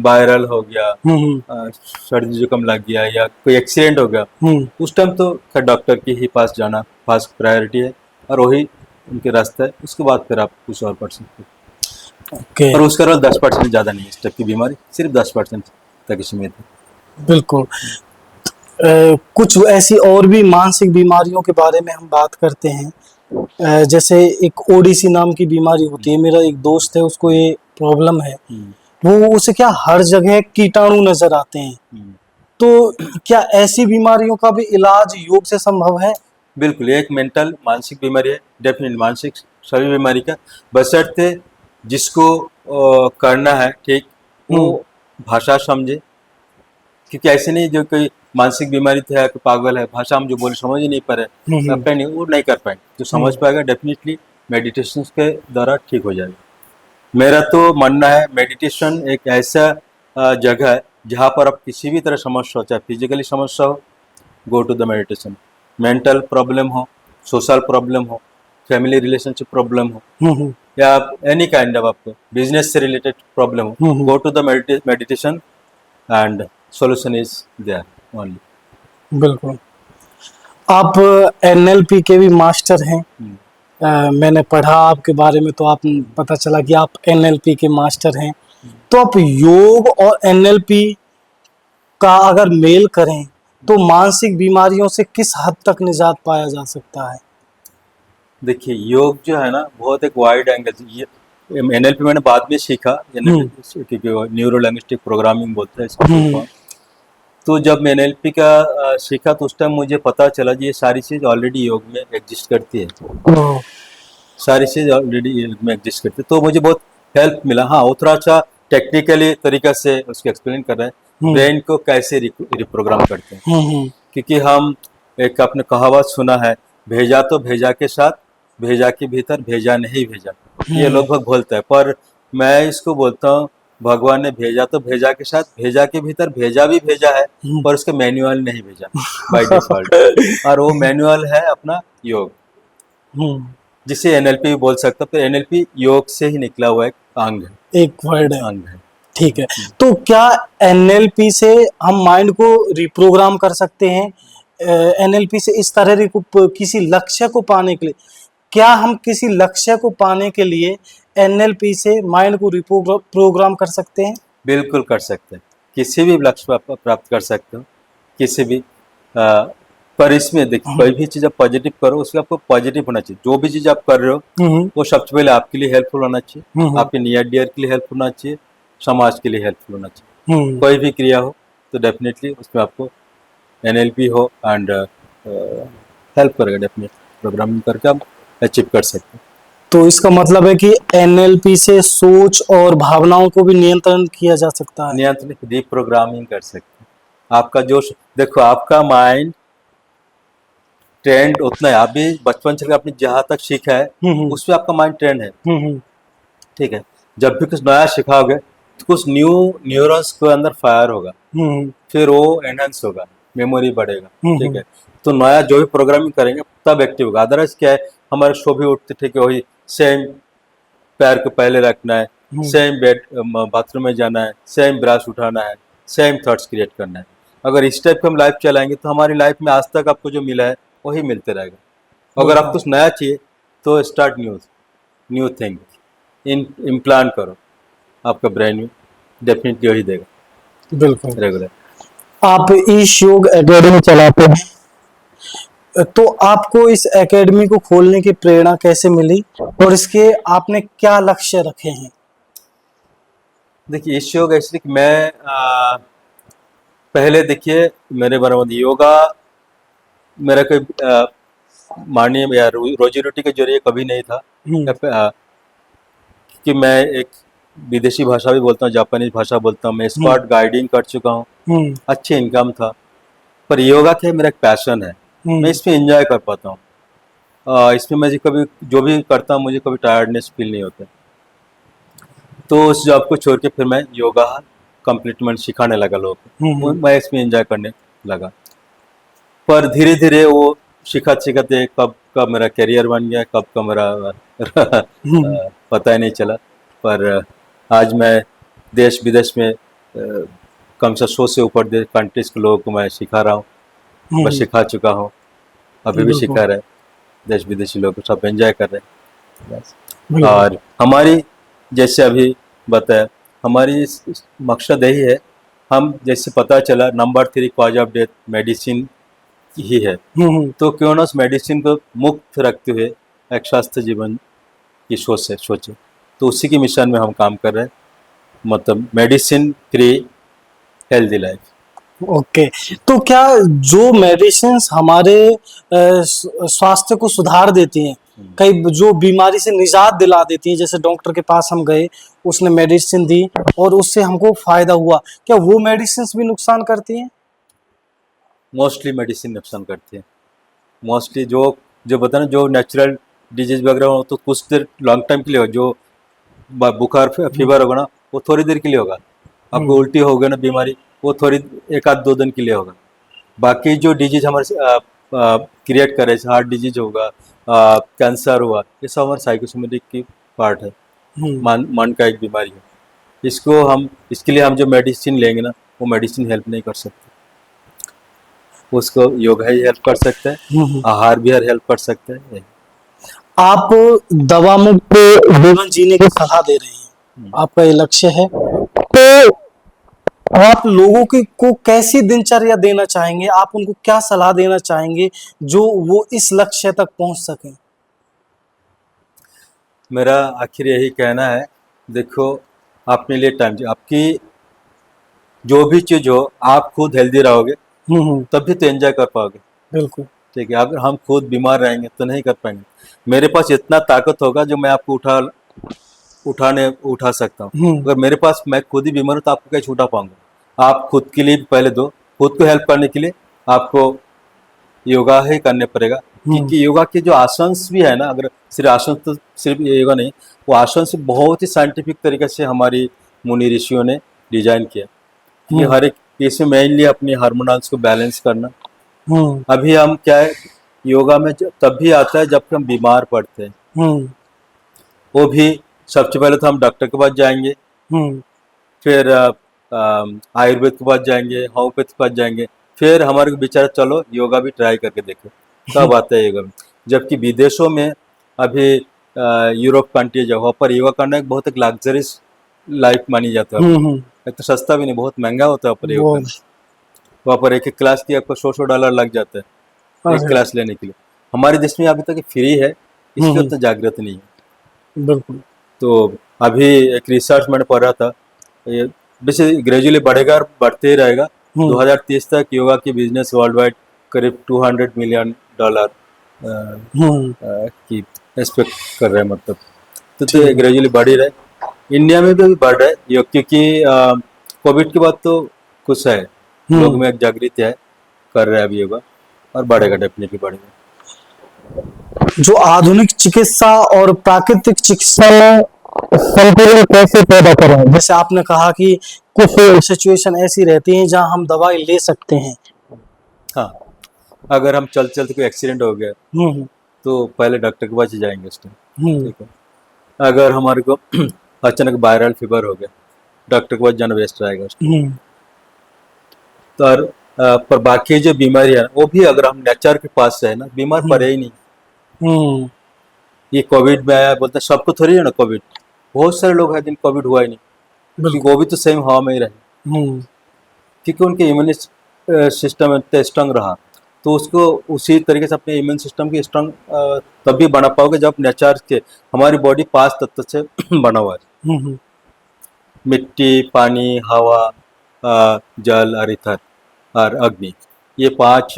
वायरल हो गया, सर्दी जुकाम लग गया, या कोई एक्सीडेंट हो गया, उस टाइम तो खैर डॉक्टर के ही पास जाना फर्स्ट प्रायोरिटी है, और वही उनके रास्ता है। उसके बाद फिर आप कुछ और पढ़ सकते हो। और उसका 10% ज़्यादा नहीं है, इस टाइप की बीमारी सिर्फ 10% तक सीमित है। बिल्कुल। कुछ ऐसी और भी मानसिक बीमारियों के बारे में हम बात करते हैं। जैसे एक ओडिसी नाम की बीमारी होती है, मेरा एक दोस्त है, उसको ये प्रॉब्लम है। वो उसे क्या हर जगह कीटाणु नजर आते हैं। तो क्या ऐसी बीमारियों का भी इलाज योग से संभव है? बिल्कुल, एक मेंटल मानसिक बीमारी है, डेफिनेटली मानसिक सभी बीमारी का, बशर्ते जिसको करना है ठीक वो भाषा समझे। क्योंकि ऐसे नहीं जो कोई मानसिक बीमारी है कि पागल है, भाषा हम जो बोले समझ ही नहीं पा रहे, नहीं वो नहीं कर पाएंगे। जो समझ पाएगा डेफिनेटली मेडिटेशन के द्वारा ठीक हो जाएगा। मेरा तो मानना है मेडिटेशन एक ऐसा जगह है जहाँ पर आप किसी भी तरह समस्या हो, चाहे फिजिकली समस्या हो, go to the meditation. Mental problem हो, सोशल प्रॉब्लम हो, फैमिली रिलेशनशिप प्रॉब्लम हो, या एनी काइंड ऑफ आपको बिजनेस से रिलेटेड प्रॉब्लम हो, go to the meditation and solution is there only. बिल्कुल। आप NLP के भी मास्टर हैं। मैंने पढ़ा आपके बारे में, तो आप पता चला कि आप NLP के मास्टर हैं। तो आप योग और NLP का अगर मेल करें तो मानसिक बीमारियों से किस हद तक निजात पाया जा सकता है? देखिए, योग जो है ना बहुत एक वाइड एंगल, ये NLP मैंने बाद में सीखा, क्योंकि न्यूरो लिंग्विस्टिक प्रोग्रामिंग बोलते हैं इसको। तो जब मैं NLP का सीखा तो उस टाइम मुझे पता चला कि ये सारी चीज़ ऑलरेडी योग में एग्जिस्ट करती है। सारी चीज़ ऑलरेडी योग में एग्जिस्ट करती है, तो मुझे बहुत हेल्प मिला। हाँ, वो थोड़ा अच्छा टेक्निकली तरीका से उसको एक्सप्लेन कर रहे हैं, ब्रेन को कैसे रिप्रोग्राम करते हैं। क्योंकि हम एक आपने कहावत सुना है, भेजा तो भेजा के साथ, भेजा के भीतर भेजा नहीं भेजा। ये लगभग बोलता है, पर मैं इसको बोलता हूँ भगवान ने भेजा तो भेजा के साथ, भेजा के भीतर भेजा भी भेजा है, पर उसके मैनुअल नहीं भेजा बाय डिफॉल्ट। और वो मैनुअल है अपना योग, जिसे NLP भी बोल सकता है। तो NLP योग से ही निकला हुआ एक अंग है, एक वर्ड है, अंग है। ठीक है। तो क्या NLP से हम माइंड को रिप्रोग्राम कर सकते हैं? NLP से इस तरह किसी लक्ष्य को पाने के लिए, क्या हम किसी लक्ष्य को पाने के लिए NLP से माइंड को रिप्रोग्राम कर सकते हैं? बिल्कुल कर सकते हैं, किसी भी लक्ष्य प्राप्त कर सकते हो, किसी भी पर इसमें देखिए कोई भी चीज आप पॉजिटिव करो उसके आपको पॉजिटिव होना चाहिए। जो भी चीज आप कर रहे हो वो सबसे पहले आपके लिए हेल्पफुल होना चाहिए, आपके नियर डियर के लिए हेल्पफुल होना चाहिए, समाज के लिए हेल्पफुल होना चाहिए। कोई भी क्रिया हो तो डेफिनेटली उसमें आपको एनएलपी हो एंड हेल्प करेगा। डेफिनेटली प्रोग्रामिंग करके आप अचीव कर सकते हैं। तो इसका मतलब है कि एनएलपी से सोच और भावनाओं को भी नियंत्रण किया जा सकता है। नियंत्रण रीप्रोग्रामिंग कर सकते हैं। आपका जो देखो आपका माइंड ट्रेंड उतना है, आप भी बचपन से लेकर आपने जहाँ तक सीखा है उसमें आपका माइंड ट्रेंड है, ठीक है। जब भी कुछ नया सिखाओगे तो कुछ न्यू न्यूरॉन्स के अंदर फायर होगा, फिर वो एनहांस होगा, मेमोरी बढ़ेगा, ठीक है। तो नया जो भी प्रोग्रामिंग करेंगे तब एक्टिव होगा। अदरवाइज क्या है, हमारे सुबह उठते ठीक है वही सेम पैर को पहले रखना है, सेम बेड बाथरूम में जाना है, सेम ब्रश उठाना है, सेम थॉट्स क्रिएट करना है। अगर इस टाइप का हम लाइफ चलाएंगे तो हमारी लाइफ में आज तक आपको जो मिला है वही मिलते रहेगा। अगर आप कुछ नया चाहिए तो start new thing in implant करो आपका ब्रेन में, डेफिनेटली वही देगा बिल्कुल। रेगुलर। आप ईश योग एकेडमी चलाते हैं, तो आपको इस एकेडमी को खोलने की प्रेरणा कैसे मिली और इसके आपने क्या लक्ष्य रखे हैं? देखिए इस योग एक्चुअली मैं पहले देखिए मेरे बारे में योगा मेरा कोई माननीय या रोजी रोटी के जरिए कभी नहीं था। कि मैं एक विदेशी भाषा भी बोलता हूँ, जापानीज भाषा बोलता हूँ, मैं स्क्वाड गाइडिंग कर चुका हूँ, अच्छी इनकम था। पर योगा क्या मेरा एक पैशन है, मैं इसमें एंजॉय कर पाता हूँ। इसमें मुझे कभी जो भी करता हूँ मुझे कभी टायर्डनेस फील नहीं होता। तो उस जॉब को छोड़ के फिर मैं योगा कंप्लीटमेंट सिखाने लगा लोगों को, मैं इसमें एंजॉय करने लगा। पर धीरे धीरे वो सिखाते सिखाते कब कब मेरा करियर बन गया, कब का मेरा पता ही नहीं चला। पर आज मैं देश विदेश में कम से 100 से ऊपर कंट्रीज के लोगों को मैं सिखा रहा हूँ, मैं सिखा चुका हूँ, अभी भी सिखा रहे, देश विदेशी लोग सब एंजॉय कर रहे हैं। और हमारी जैसे अभी बताया हमारी मकसद यही है, हम जैसे पता चला number 3 cause of death medicine ही है, तो क्यों ना उस मेडिसिन को मुक्त रखते हुए एक स्वस्थ जीवन की सोच से सोचे। तो उसी की मिशन में हम काम कर रहे हैं, मतलब medicine free healthy life. Okay. तो क्या जो मेडिसिन्स हमारे स्वास्थ्य को सुधार देती हैं, कई जो बीमारी से निजात दिला देती हैं, जैसे डॉक्टर के पास हम गए उसने मेडिसिन दी और उससे हमको फायदा हुआ, क्या वो मेडिसिन्स भी नुकसान करती हैं? मोस्टली मेडिसिन नुकसान करती है। मोस्टली जो जो बता ना जो नेचुरल डिजीज वगैरह हो तो कुछ देर लॉन्ग टाइम के लिए हो, जो बुखार फीवर होगा ना वो थोड़ी देर के लिए होगा, आपको उल्टी हो गया ना बीमारी वो थोड़ी 1-2 दिन के लिए होगा। बाकी जो डिजीज हमारे क्रिएट करे, हार्ट डिजीज होगा, कैंसर हुआ, ये सब हमारे साइकोसोमेटिक की पार्ट है, मन का एक बीमारी है। इसके लिए हम जो मेडिसिन लेंगे ना वो मेडिसिन हेल्प नहीं कर सकते, उसको योगा ही हेल्प कर सकता है, आहार भी हेल्प कर सकता है। आप दवा मुक्त जीवन जीने की सलाह दे रहे हैं, आपका ये लक्ष्य है, तो आप लोगों को कैसी दिनचर्या देना चाहेंगे? आप उनको क्या सलाह देना चाहेंगे जो वो इस लक्ष्य तक पहुंच सकें? मेरा आखिर यही कहना है, देखो अपने लिए टाइम, आपकी जो भी चीज हो आप खुद हेल्दी रहोगे तभी तो एंजॉय कर पाओगे। बिल्कुल। ठीक है, अगर हम खुद बीमार रहेंगे तो नहीं कर पाएंगे। मेरे पास इतना ताकत होगा जो मैं आपको उठा सकता हूँ, अगर मेरे पास मैं खुद ही बीमार हूँ तो आपको कैसे उठा पाऊंगा। आप खुद के लिए पहले दो, खुद को हेल्प करने के लिए आपको योगा ही करने पड़ेगा, क्योंकि योगा के जो आसंस भी है ना, अगर सिर्फ आसन तो सिर्फ योगा नहीं, वो आसन से बहुत ही साइंटिफिक तरीके से हमारी मुनि ऋषियों ने डिजाइन किया। ये हर एक इसमें मेनली अपनी हार्मोनल्स को बैलेंस करना। अभी हम क्या है योगा में तब भी आता है जब हम बीमार पड़ते हैं, वो भी सबसे पहले तो हम डॉक्टर के पास जाएंगे, फिर आयुर्वेद के पास जाएंगे, होम्योपैथ के पास जाएंगे, फिर हमारे विचार चलो योगा भी ट्राई करके देखो, तब आता है योगा में। जबकि विदेशों में अभी यूरोप कंट्री जो वहाँ पर योगा करना एक बहुत एक लग्जरियस लाइफ मानी जाता है। एक तो सस्ता भी नहीं, बहुत महंगा होता है पर योगा। वहाँ पर एक क्लास की आपको $100 लग जाता है, एक क्लास लेने के लिए। हमारे देश में अभी तक फ्री है, इसलिए उतना जागृत नहीं है। बिल्कुल। तो अभी एक रिसर्च मैंने पढ़ा था, ये वैसे ग्रेजुअली बढ़ेगा और बढ़ते ही रहेगा। 2030 तक योगा की बिजनेस वर्ल्ड वाइड करीब $200 मिलियन की एक्सपेक्ट कर रहे हैं, मतलब तो ग्रेजुअली बढ़ ही रहा है। इंडिया में भी बढ़ रहा है योग, क्योंकि कोविड के बाद तो कुछ है, लोग में एक जागृति है, कर रहे हैं अभी योगा, और बढ़ेगा, डेफिनेटली बढ़ेगा। जो आधुनिक चिकित्सा और प्राकृतिक चिकित्सा में संतुलन कैसे पैदा करें? जैसे आपने कहा कि कुछ सिचुएशन ऐसी रहती हैं जहां हम दवाई ले सकते हैं। हाँ, अगर हम चलते चलते कोई एक्सीडेंट हो गया तो पहले डॉक्टर के पास ही जाएंगे उस टाइम, ठीक है। अगर हमारे को अचानक वायरल फीवर हो गया, डॉक्टर के पास जाना बेस्ट रहेगा उस टाइम। तो पर बाकी जो बीमारी है वो भी अगर हम नेचर के पास है ना, बीमार पड़े ही नहीं। ये कोविड में आया, बोलते सबको थोड़ी है ना कोविड, बहुत सारे लोग हैं जिन कोविड हुआ ही नहीं, क्योंकि वो भी तो सेम हवा में ही रहे, क्योंकि उनके इम्यून सिस्टम इतना स्ट्रांग रहा। तो उसको उसी तरीके से अपने इम्यून सिस्टम की स्ट्रांग तभी बना पाओगे जब नेचर के, हमारी बॉडी 5 तत्व से बना हुआ है, मिट्टी, पानी, हवा, जल और ईथर और अग्नि, ये 5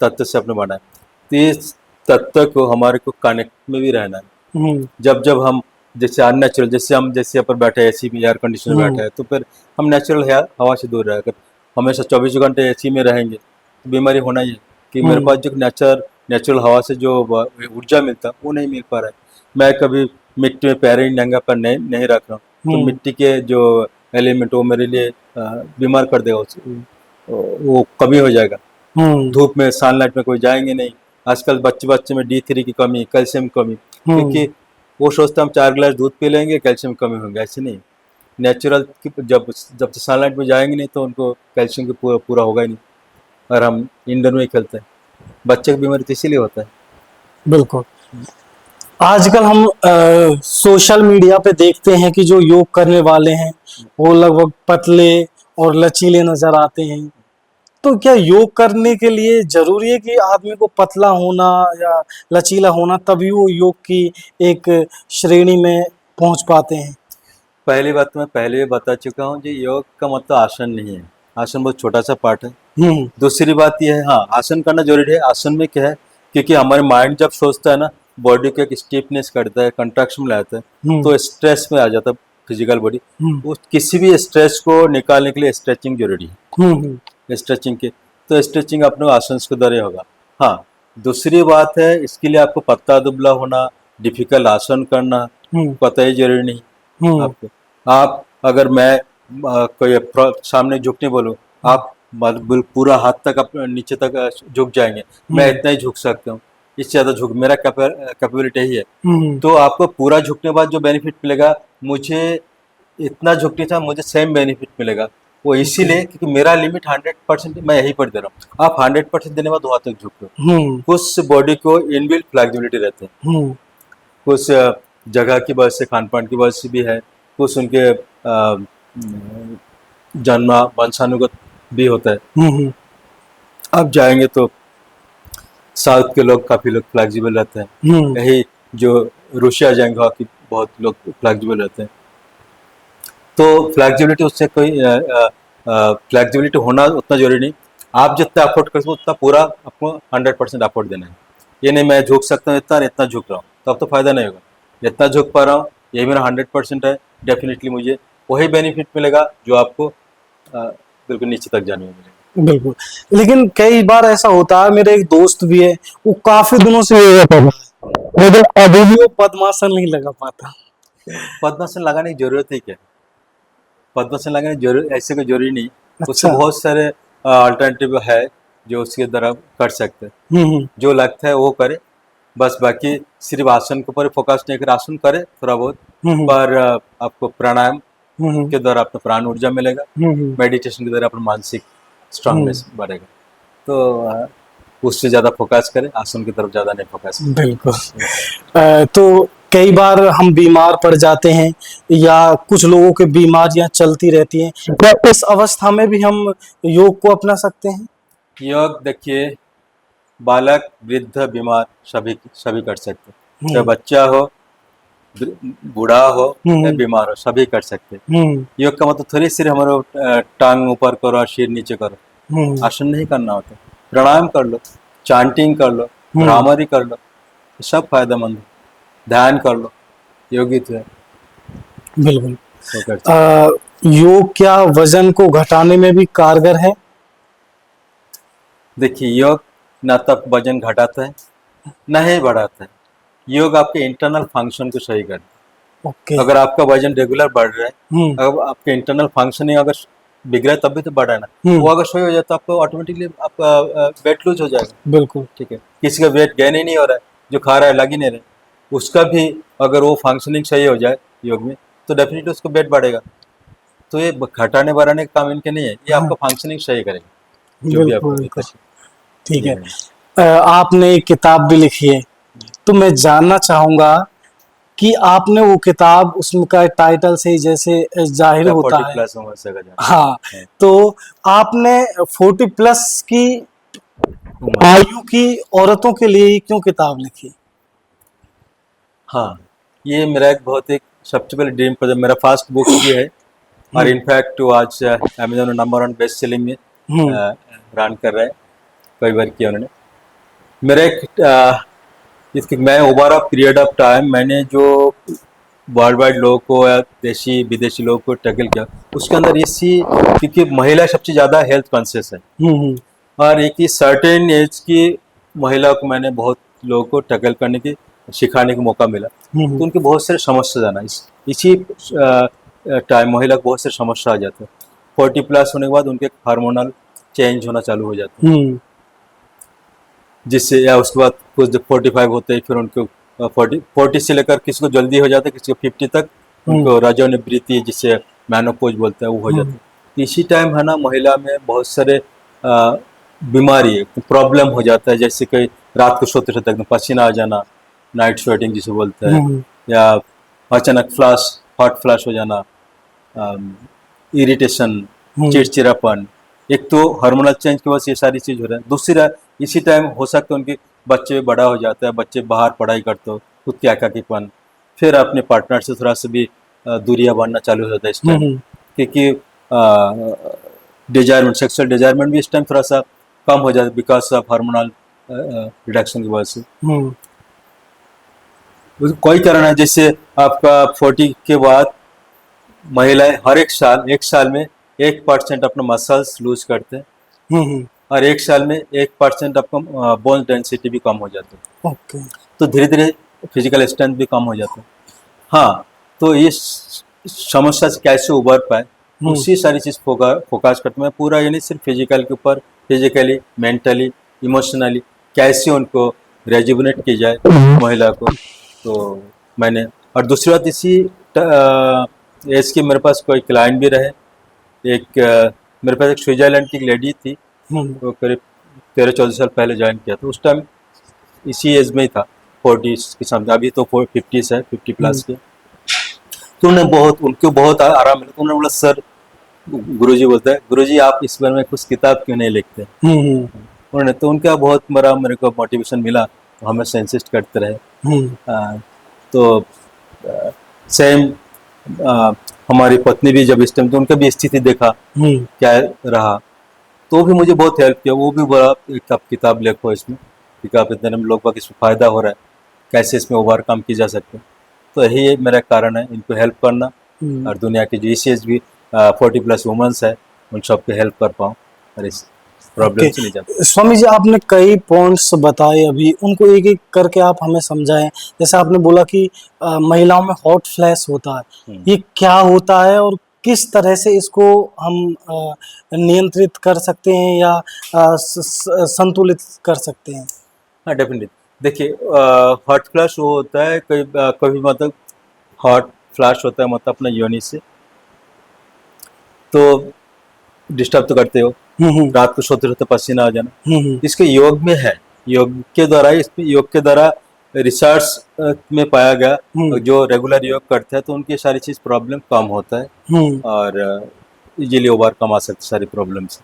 तत्व से अपने बना है। तो इस तत्व को हमारे को कनेक्ट में भी रहना है। जब जब हम जैसे अननेचुरल, जैसे हम जैसे ऊपर बैठे एसी में, एयर कंडीशनर में बैठे हैं, तो फिर हम नेचुरल हवा से दूर रहकर हमेशा 24 घंटे एसी में रहेंगे तो बीमारी होना ही है। कि मेरे पास जो नेचुरल हवा से जो ऊर्जा मिलता वो नहीं मिल पा रहा है। मैं कभी मिट्टी में पैर ही नंगा पर नहीं रख रहा हूँ, तो मिट्टी के जो एलिमेंट वो मेरे लिए बीमार कर देगा, वो कमी हो जाएगा। धूप में, सनलाइट में कोई जाएंगे नहीं। आजकल बच्चे में D3 की कमी, कैल्शियम की कमी, क्योंकि वो सोचते हम 4 गिलास दूध पी लेंगे कैल्शियम कमी होंगे, ऐसे नहीं। नेचुरल जब सनलाइट में जाएंगे नहीं तो उनको कैल्शियम की पूरा होगा ही नहीं। और हम इंडोर में ही खेलते हैं, बच्चे की बीमारी तो इसीलिए होता है। बिल्कुल। आजकल हम सोशल मीडिया पे देखते हैं कि जो योग करने वाले हैं वो लगभग पतले और लचीले नजर आते हैं। तो क्या योग करने के लिए जरूरी है कि आदमी को पतला होना या लचीला होना तभी वो योग की एक श्रेणी में पहुंच पाते हैं? पहली बात तो मैं पहले भी बता चुका हूँ, जी योग का मतलब आसन नहीं है, आसन बहुत छोटा सा पार्ट है। दूसरी बात यह है, हाँ आसन करना जरूरी है। आसन में क्या है, क्योंकि हमारे माइंड जब सोचता है ना, बॉडी को एक स्टिफनेस करता है, कंट्रैक्शन में लाता है, तो स्ट्रेस में आ जाता है फिजिकल बॉडी। उस किसी भी स्ट्रेस को निकालने के लिए स्ट्रेचिंग जरूरी है। स्ट्रेचिंग के तो स्ट्रेचिंग अपने आसन के द्वारा होगा। हाँ, दूसरी बात है, इसके लिए आपको पतला दुबला होना, डिफिकल्ट आसन करना पता ही जरूरी नहीं आपको। आप अगर मैं कोई सामने झुकने बोलूँ, आप पूरा हाथ तक अपने नीचे तक झुक जाएंगे, मैं इतना ही झुक सकता हूँ, इससे ज़्यादा झुक मेरा कैपेबिलिटी ही है। तो आपको पूरा झुकने के बाद जो बेनिफिट मिलेगा, मुझे इतना झुकने से मुझे सेम बेनिफिट मिलेगा। वो इसीलिए क्योंकि मेरा लिमिट 100% मैं यहीं पर दे रहा हूँ। आप 100% देने के बाद वहाँ तक झुक रहे हो। कुछ बॉडी को इनबिल्ट फ्लेक्सिबिलिटी रहते हैं, कुछ जगह की वजह से, खान पान की वजह से भी है, कुछ उनके जन्म वंशानुगत भी होता है। अब जाएंगे तो साउथ के लोग काफ़ी लोग फ्लेक्सिबल रहते हैं, यही जो रूसिया जाएंगे वहाँ की बहुत लोग फ्लेक्सिबल रहते हैं। तो फ्लेक्सिबिलिटी उससे कोई फ्लेक्सिबिलिटी होना उतना जरूरी नहीं। आप जितना अफोर्ड कर सकते उतना पूरा आपको 100% अफोर्ड देना है। ये नहीं मैं झुक सकता हूँ इतना झुक रहा हूँ, तब तो फायदा नहीं होगा। जितना झुक पा रहा हूँ ये मेरा 100% है, डेफिनेटली मुझे वही बेनिफिट मिलेगा जो आपको बिल्कुल नीचे तक जाने में मिलेगा। बिल्कुल। लेकिन कई बार ऐसा होता है, मेरे एक दोस्त भी है, वो काफी दिनों से योगा कर रहा है, लेकिन अभी भी वो पद्मासन नहीं लगा पाता। पद्मासन लगाने की जरूरत है क्या? पद्मासन लगाने की जरूरत ऐसे कोई जरूरी नहीं। अच्छा। उससे बहुत सारे अल्टरनेटिव है जो उसके द्वारा कर सकते हैं। जो लगता है वो करे, बस बाकी सिर्फ आसन के ऊपर फोकस नहीं करे, आसन करे थोड़ा बहुत, पर आपको प्राणायाम के द्वारा अपना प्राण ऊर्जा मिलेगा, मेडिटेशन के द्वारा अपना मानसिक स्ट्रांगनेस बढ़ेगा। तो उससे ज़्यादा फोकस करें, आसन की तरफ ज़्यादा नहीं फोकस करें। बिल्कुल। तो कई बार हम बीमार पड़ जाते हैं या कुछ लोगों की बीमारियां चलती रहती हैं, क्या इस अवस्था में भी हम योग को अपना सकते हैं? योग देखिए, बालक, वृद्ध, बीमार सभी सभी कर सकते हैं। चाहे हम्म बच्चा हो, बूढ़ा हो या हम्म बीमार हो, सभी कर सकते हैं। हम्म योग का मतलब थोड़ी सिर्फ हमारे टांग ऊपर करो और सिर नीचे करो, हम्म आसन नहीं करना होता। प्राणायाम कर लो, चांटिंग कर लो, हम्म भ्रामरी कर लो, ये सब फायदेमंद है। ध्यान कर लो, योगी तो है, बिल्कुल। वो कर सकते। योग क्या वजन को घटाने में भी कारगर है? देखिए, योग ना तो आपका वजन घटाता है ना ही बढ़ाता है। योग आपके इंटरनल फंक्शन को सही करता ओके। है। अगर आपका वजन रेगुलर बढ़ रहा है, हम्म अगर आपके इंटरनल फंक्शनिंग अगर बिगड़ा है तब भी तो बढ़ा है ना। वो हम्म अगर सही हो जाए तो आपको ऑटोमेटिकली आपका वेट लूज हो जाएगा। बिल्कुल। ठीक है, किसी का वेट गेन ही नहीं हो रहा है, जो खा रहा है लग ही नहीं रहा है, उसका भी अगर वो फंक्शनिंग सही हो जाए योग में, तो डेफिनेटली उसको वेट बढ़ेगा। तो ये घटाने बढ़ाने का काम इनके नहीं है, ये हाँ आपका फंक्शनिंग सही करेगा, जो भी बिल्कुल आपको बिल्कुल। दिक्कत है। ठीक जी है। हाँ जी। आपने एक किताब भी लिखी है, तो मैं जानना चाहूंगा कि आपने वो किताब, उसमें का टाइटल से ही जैसे जाहिर क्या होता 40 है। प्लस उम्र से का जाना हाँ, है तो आपने 40 प्लस की उम्र। आयु की औरतों के लिए ही क्यों किताब लिखी? हाँ, ये मेरा एक बहुत एक सबसे पहले ड्रीम प्रोजेक्ट, मेरा फर्स्ट बुक्स भी है। और हम्म इनफैक्ट वो आज अमेजोन नंबर 1 बेस्ट सेलिंग में हम्म रन कर रहा है, कई बार किया उन्होंने। मेरा एक इसके मैं over a period of time मैंने जो वर्ल्ड वाइड लोगों को या देशी विदेशी लोगों को टैकल किया, उसके अंदर इसी, क्योंकि महिला सबसे ज़्यादा हेल्थ कॉन्शियस है, हम्म और एक ही सर्टेन एज की महिला को मैंने बहुत लोगों को टैकल करने की, सिखाने का मौका मिला। हम्म तो उनके बहुत सारे समस्या जाना इसी टाइम महिला को बहुत सारे समस्या आ जाते हैं। 40 प्लस होने के बाद उनके हार्मोनल चेंज होना चालू हो जाते हैं, हम्म जिससे या उसके बाद कुछ जब 45 होते हैं फिर उनको 40 से लेकर किसी को जल्दी हो जाता है, किसी को 50 तक हम्म उनको रजोनिवृत्ति, जिसे मेनोपॉज बोलते हैं, वो हो जाता हम्म है। तो इसी टाइम है ना, महिला में बहुत सारे अ, बीमारी है, प्रॉब्लम हो जाता है, जैसे कि रात को सोते सोते एकदम पसीना आ जाना, नाइट स्वेटिंग जिसे बोलते हैं, हम्म या अचानक फ्लैश, हॉट फ्लैश हो जाना, इरिटेशन, हम्म चिड़चिड़ापन। एक तो हार्मोनल चेंज की वजह से ये सारी चीज़ हो रहा है। दूसरा, इसी टाइम हो सकता है उनके बच्चे बड़ा हो जाता है, बच्चे बाहर पढ़ाई करते हो, खुद के एकाकीपन, फिर अपने पार्टनर से थोड़ा सा भी दूरियां बढ़ना चालू हो जाता है इस टाइम, हम्म क्योंकि डिजायरमेंट, सेक्सुअल डिजायरमेंट भी इस टाइम थोड़ा सा कम हो जाता है, बिकॉज ऑफ हार्मोनल रिडक्शन की वजह से। हम्म कोई कारण है, जैसे आपका 40 के बाद महिलाएं हर एक साल में 1% अपना मसल्स लूज करते हैं, हम्म और एक साल में 1% आपका बोन डेंसिटी भी कम हो जाता है। ओके। तो धीरे धीरे फिजिकल स्ट्रेंथ भी कम हो जाता है। हाँ, तो इस समस्या से कैसे उबर पाए, हम्म उसी सारी चीज़ फोकस करते हैं। मैं पूरा, यानी सिर्फ फिजिकल के ऊपर, फिजिकली, मेंटली, इमोशनली कैसे उनको रेजुविनेट की जाए महिला को। तो मैंने, और दूसरी बात, इसी एज के मेरे पास कोई क्लाइंट भी रहे। एक मेरे पास एक स्विट्जरलैंड की एक लेडी थी, हम्म वो करीब 13-14 साल पहले ज्वाइन किया था, उस टाइम इसी एज में ही था, 40 के सामने। अभी तो 50 है, 50 हम्म प्लस के। तो उन्हें बहुत, उनको बहुत आराम मिला। तो उन्होंने बोला, सर, गुरुजी बोलता है, गुरुजी आप इस बारे में कुछ किताब क्यों नहीं लिखते? हम्म उन्होंने, तो उनका बहुत बड़ा मेरे को मोटिवेशन मिला, तो हमेशा इंसिस्ट करते रहे। हम्म आ, तो सेम हमारी पत्नी भी जब इस टाइम, तो उनका भी स्थिति देखा हम्म क्या रहा, तो भी मुझे बहुत हेल्प किया। वो भी बोला, एक आप किताब लिखो इसमें, क्योंकि आप इतने लोग बाग इसमें फ़ायदा हो रहा है, कैसे इसमें ओवरकम की जा सकते हैं। तो यही मेरा कारण है, इनको हेल्प करना, हम्म और दुनिया की जो इसीज भी 40 प्लस वुमेंस है, उन सबको हेल्प कर पाऊँ, और इस प्रॉब्लम ओके। से नहीं जाता। स्वामी जी, आपने कई पॉइंट्स बताए, अभी उनको एक एक करके आप हमें समझाएं। जैसे आपने बोला कि महिलाओं में हॉट फ्लैश होता है, ये क्या होता है और किस तरह से इसको हम नियंत्रित कर सकते हैं या संतुलित कर सकते हैं? हाँ, डेफिनेटली। देखिए, हॉट फ्लैश वो होता है, कभी मतलब हॉट फ्लैश होता है, मतलब अपना योनि से, तो डिस्टर्ब तो करते हो, हम्म रात को सोते सोते पसीना आ जाना, हम्म इसके योग में है। योग के द्वारा, इसमें योग के द्वारा रिसर्च में पाया गया, हम्म जो रेगुलर योग करते हैं तो उनकी सारी चीज़ प्रॉब्लम कम होता है, हम्म और इजीली ओवरकम आ सकते सारी प्रॉब्लम से।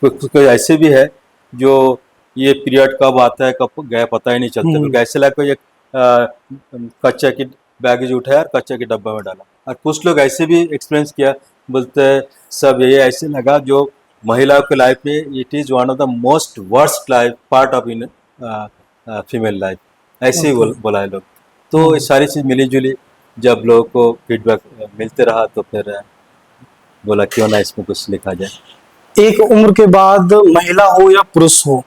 कुछ कुछ ऐसे भी है जो ये पीरियड कब आता है कब गया पता ही नहीं चलता, बल्कि ऐसे लगा कोई एक कच्चे की बैगेज उठाया और कच्चे के डब्बा में डाला। और कुछ लोग ऐसे भी एक्सपीरियंस किया, बोलते हैं सब ये ऐसे लगा जो महिलाओं के लाइफ में it is one of the most worst life part of in female life, ऐसे ही बोला है लोग। तो ये सारी चीज़ मिली जुली जब लोगों को फीडबैक मिलते रहा तो फिर बोला क्यों ना इसमें कुछ लिखा जाए। एक उम्र के बाद महिला हो या पुरुष हो,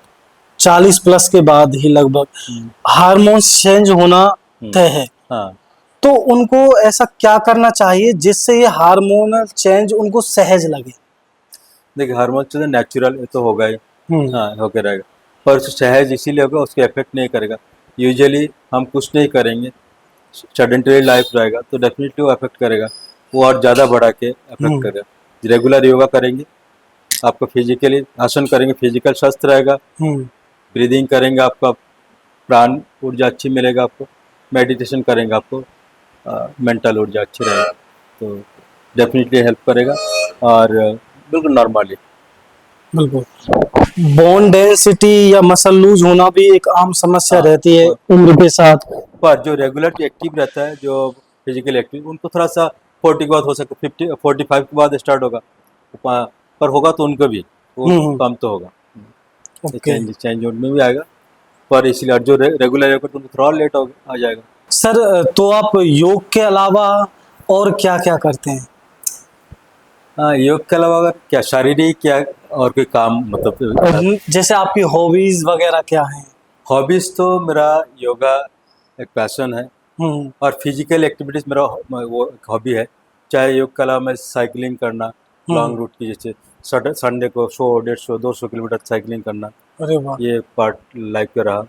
40 प्लस के बाद ही लगभग हार्मोन्स चेंज होना तय है। हाँ तो उनको ऐसा क्या करना चाहिए जिससे ये हार्मोनल चेंज उनको सहज लगे? देखिए हार्मोन चीज़ नेचुरल तो होगा ही, हम्म हाँ होके रहेगा, पर सहज इसीलिए होगा उसके इफेक्ट नहीं करेगा। यूजुअली हम कुछ नहीं करेंगे, सेडेंटरी लाइफ रहेगा तो डेफिनेटली वो अफेक्ट करेगा, वो और ज़्यादा बढ़ा के अफेक्ट करेगा। रेगुलर योगा करेंगे, आपको फिजिकली आसन करेंगे, फिजिकल स्वस्थ रहेगा, ब्रीदिंग करेंगे, आपका प्राण ऊर्जा अच्छी मिलेगा, आपको मेडिटेशन करेंगे, आपको मेंटल ऊर्जा अच्छी रहेगा, तो डेफिनेटली हेल्प करेगा। और बिल्कुल नॉर्मली बिल्कुल। बोन डेंसिटी या मसल लूज होना भी एक आम समस्या हाँ, रहती है उम्र के साथ। पर जो रेगुलर एक्टिव रहता है, जो फिजिकल एक्टिव, उनको थोड़ा सा 40 के बाद हो सकता है, 50 45 के बाद स्टार्ट होगा, पर होगा तो उनको भी वो कम तो होगा, ओके चेंज उनमें भी आएगा, पर इसलिए जो रेगुलर है तो उनको थोड़ा लेट आ जाएगा। सर, तो आप योग के अलावा और क्या क्या करते हैं? हाँ, योग के अलावा अगर क्या शारीरिक क्या और कोई काम, मतलब जैसे आपकी हॉबीज वगैरह क्या हैं? हॉबीज तो मेरा योगा एक पैशन है, और फिजिकल एक्टिविटीज मेरा वो एक हॉबी है। चाहे योग के अलावा मैं साइकिलिंग करना, लॉन्ग रूट की, जैसे संडे को 100, 150, 200 किलोमीटर साइकिलिंग करना, अरे वाह। ये पार्ट लाइफ का रहा।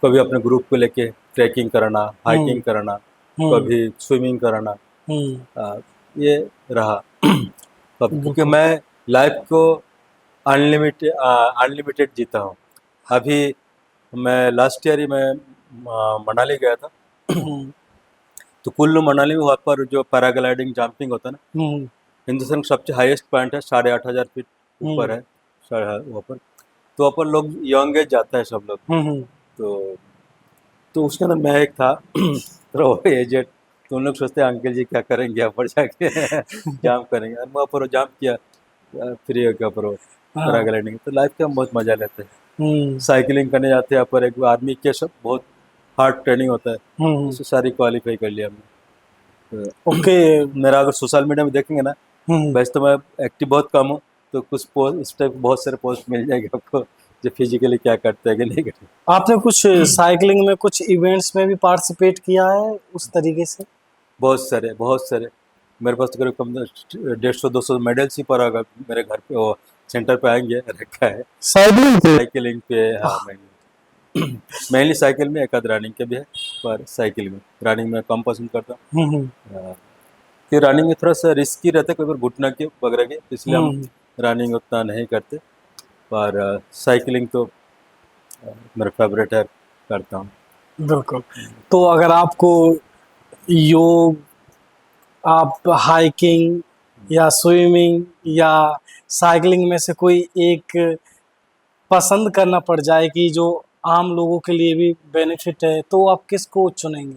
कभी अपने ग्रुप को लेके ट्रैकिंग कराना, हाइकिंग कराना, कभी स्विमिंग कराना, ये रहा। क्योंकि मैं लाइफ को अनलिमिटेड जीता हूँ। अभी मैं लास्ट ईयर ही मैं मनाली गया था, तो कुल्लू मनाली में वहाँ पर जो पैराग्लाइडिंग जंपिंग होता है ना, हिंदुस्तान का सबसे हाईएस्ट पॉइंट है, 8,500 फीट ऊपर है वहाँ पर। तो वहाँ पर लोग यंग एज जाता है सब लोग, तो उसके अंदर मैं एक था तो एजेड, तो उन लोग सोचते हैं अंकल जी क्या करेंगे यहाँ पर जाके जंप करेंगे, और वहाँ पर जंप किया फ्री हो गया, पर पैराग्लाइडिंग, तो लाइफ का बहुत मजा लेते हैं। साइकिलिंग करने जाते हैं यहाँ पर, एक आर्मी के सब बहुत हार्ड ट्रेनिंग होता है, उससे सारी क्वालिफाई कर लिया हमने। ओके। मेरा अगर सोशल मीडिया में देखेंगे ना, वैसे तो मैं एक्टिव बहुत कम हूँ, तो कुछ पोस्ट इस टाइप बहुत सारे पोस्ट मिल जाएंगे आपको, जो फिजिकली क्या करते हैं कि नहीं करते। आपने कुछ साइकिलिंग में कुछ इवेंट्स में भी पार्टिसिपेट किया है उस तरीके से? बहुत सारे मेरे पास तो करीब कम 150-200 मेडल्स ही पर, अगर मेरे घर पे वो सेंटर पे आएंगे रखा है साइकिलिंग पे। हाँ, मेनली साइकिल में, एक आध रनिंग के भी है, पर साइकिल में, रनिंग में कम पसंद करता हूँ, कि रनिंग में थोड़ा सा रिस्की रहता है, कई बार घुटना के वगैरह के, इसलिए हम रनिंग उतना नहीं करते, पर साइकिलिंग तो मेरा फेवरेट है, करता हूँ। बिल्कुल। तो अगर आपको योग, आप हाइकिंग या स्विमिंग या साइकिलिंग में से कोई एक पसंद करना पड़ जाए कि जो आम लोगों के लिए भी बेनिफिट है, तो आप किसको चुनेंगे?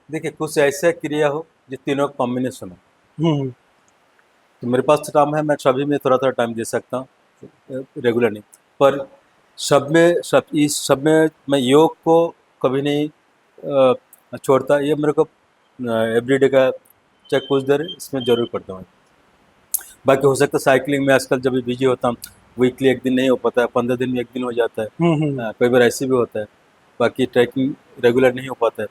देखिए कुछ ऐसा क्रिया हो जो तीनों कॉम्बिनेशन हो, हम्म तो मेरे पास तो टाइम है, मैं सभी में थोड़ा थोड़ा टाइम दे सकता हूँ, रेगुलर नहीं, पर इस सब में मैं योग को कभी नहीं छोड़ता, ये मेरे को एवरीडे का चाहे कुछ देर इसमें जरूर करता हूँ। बाकी हो सकता है साइकिलिंग में आजकल जब भी बिजी होता हूँ, वीकली एक दिन नहीं हो पाता है, 15 दिन में एक दिन हो जाता है, कई बार ऐसे भी होता है, बाकी ट्रैकिंग रेगुलर नहीं हो पाता है।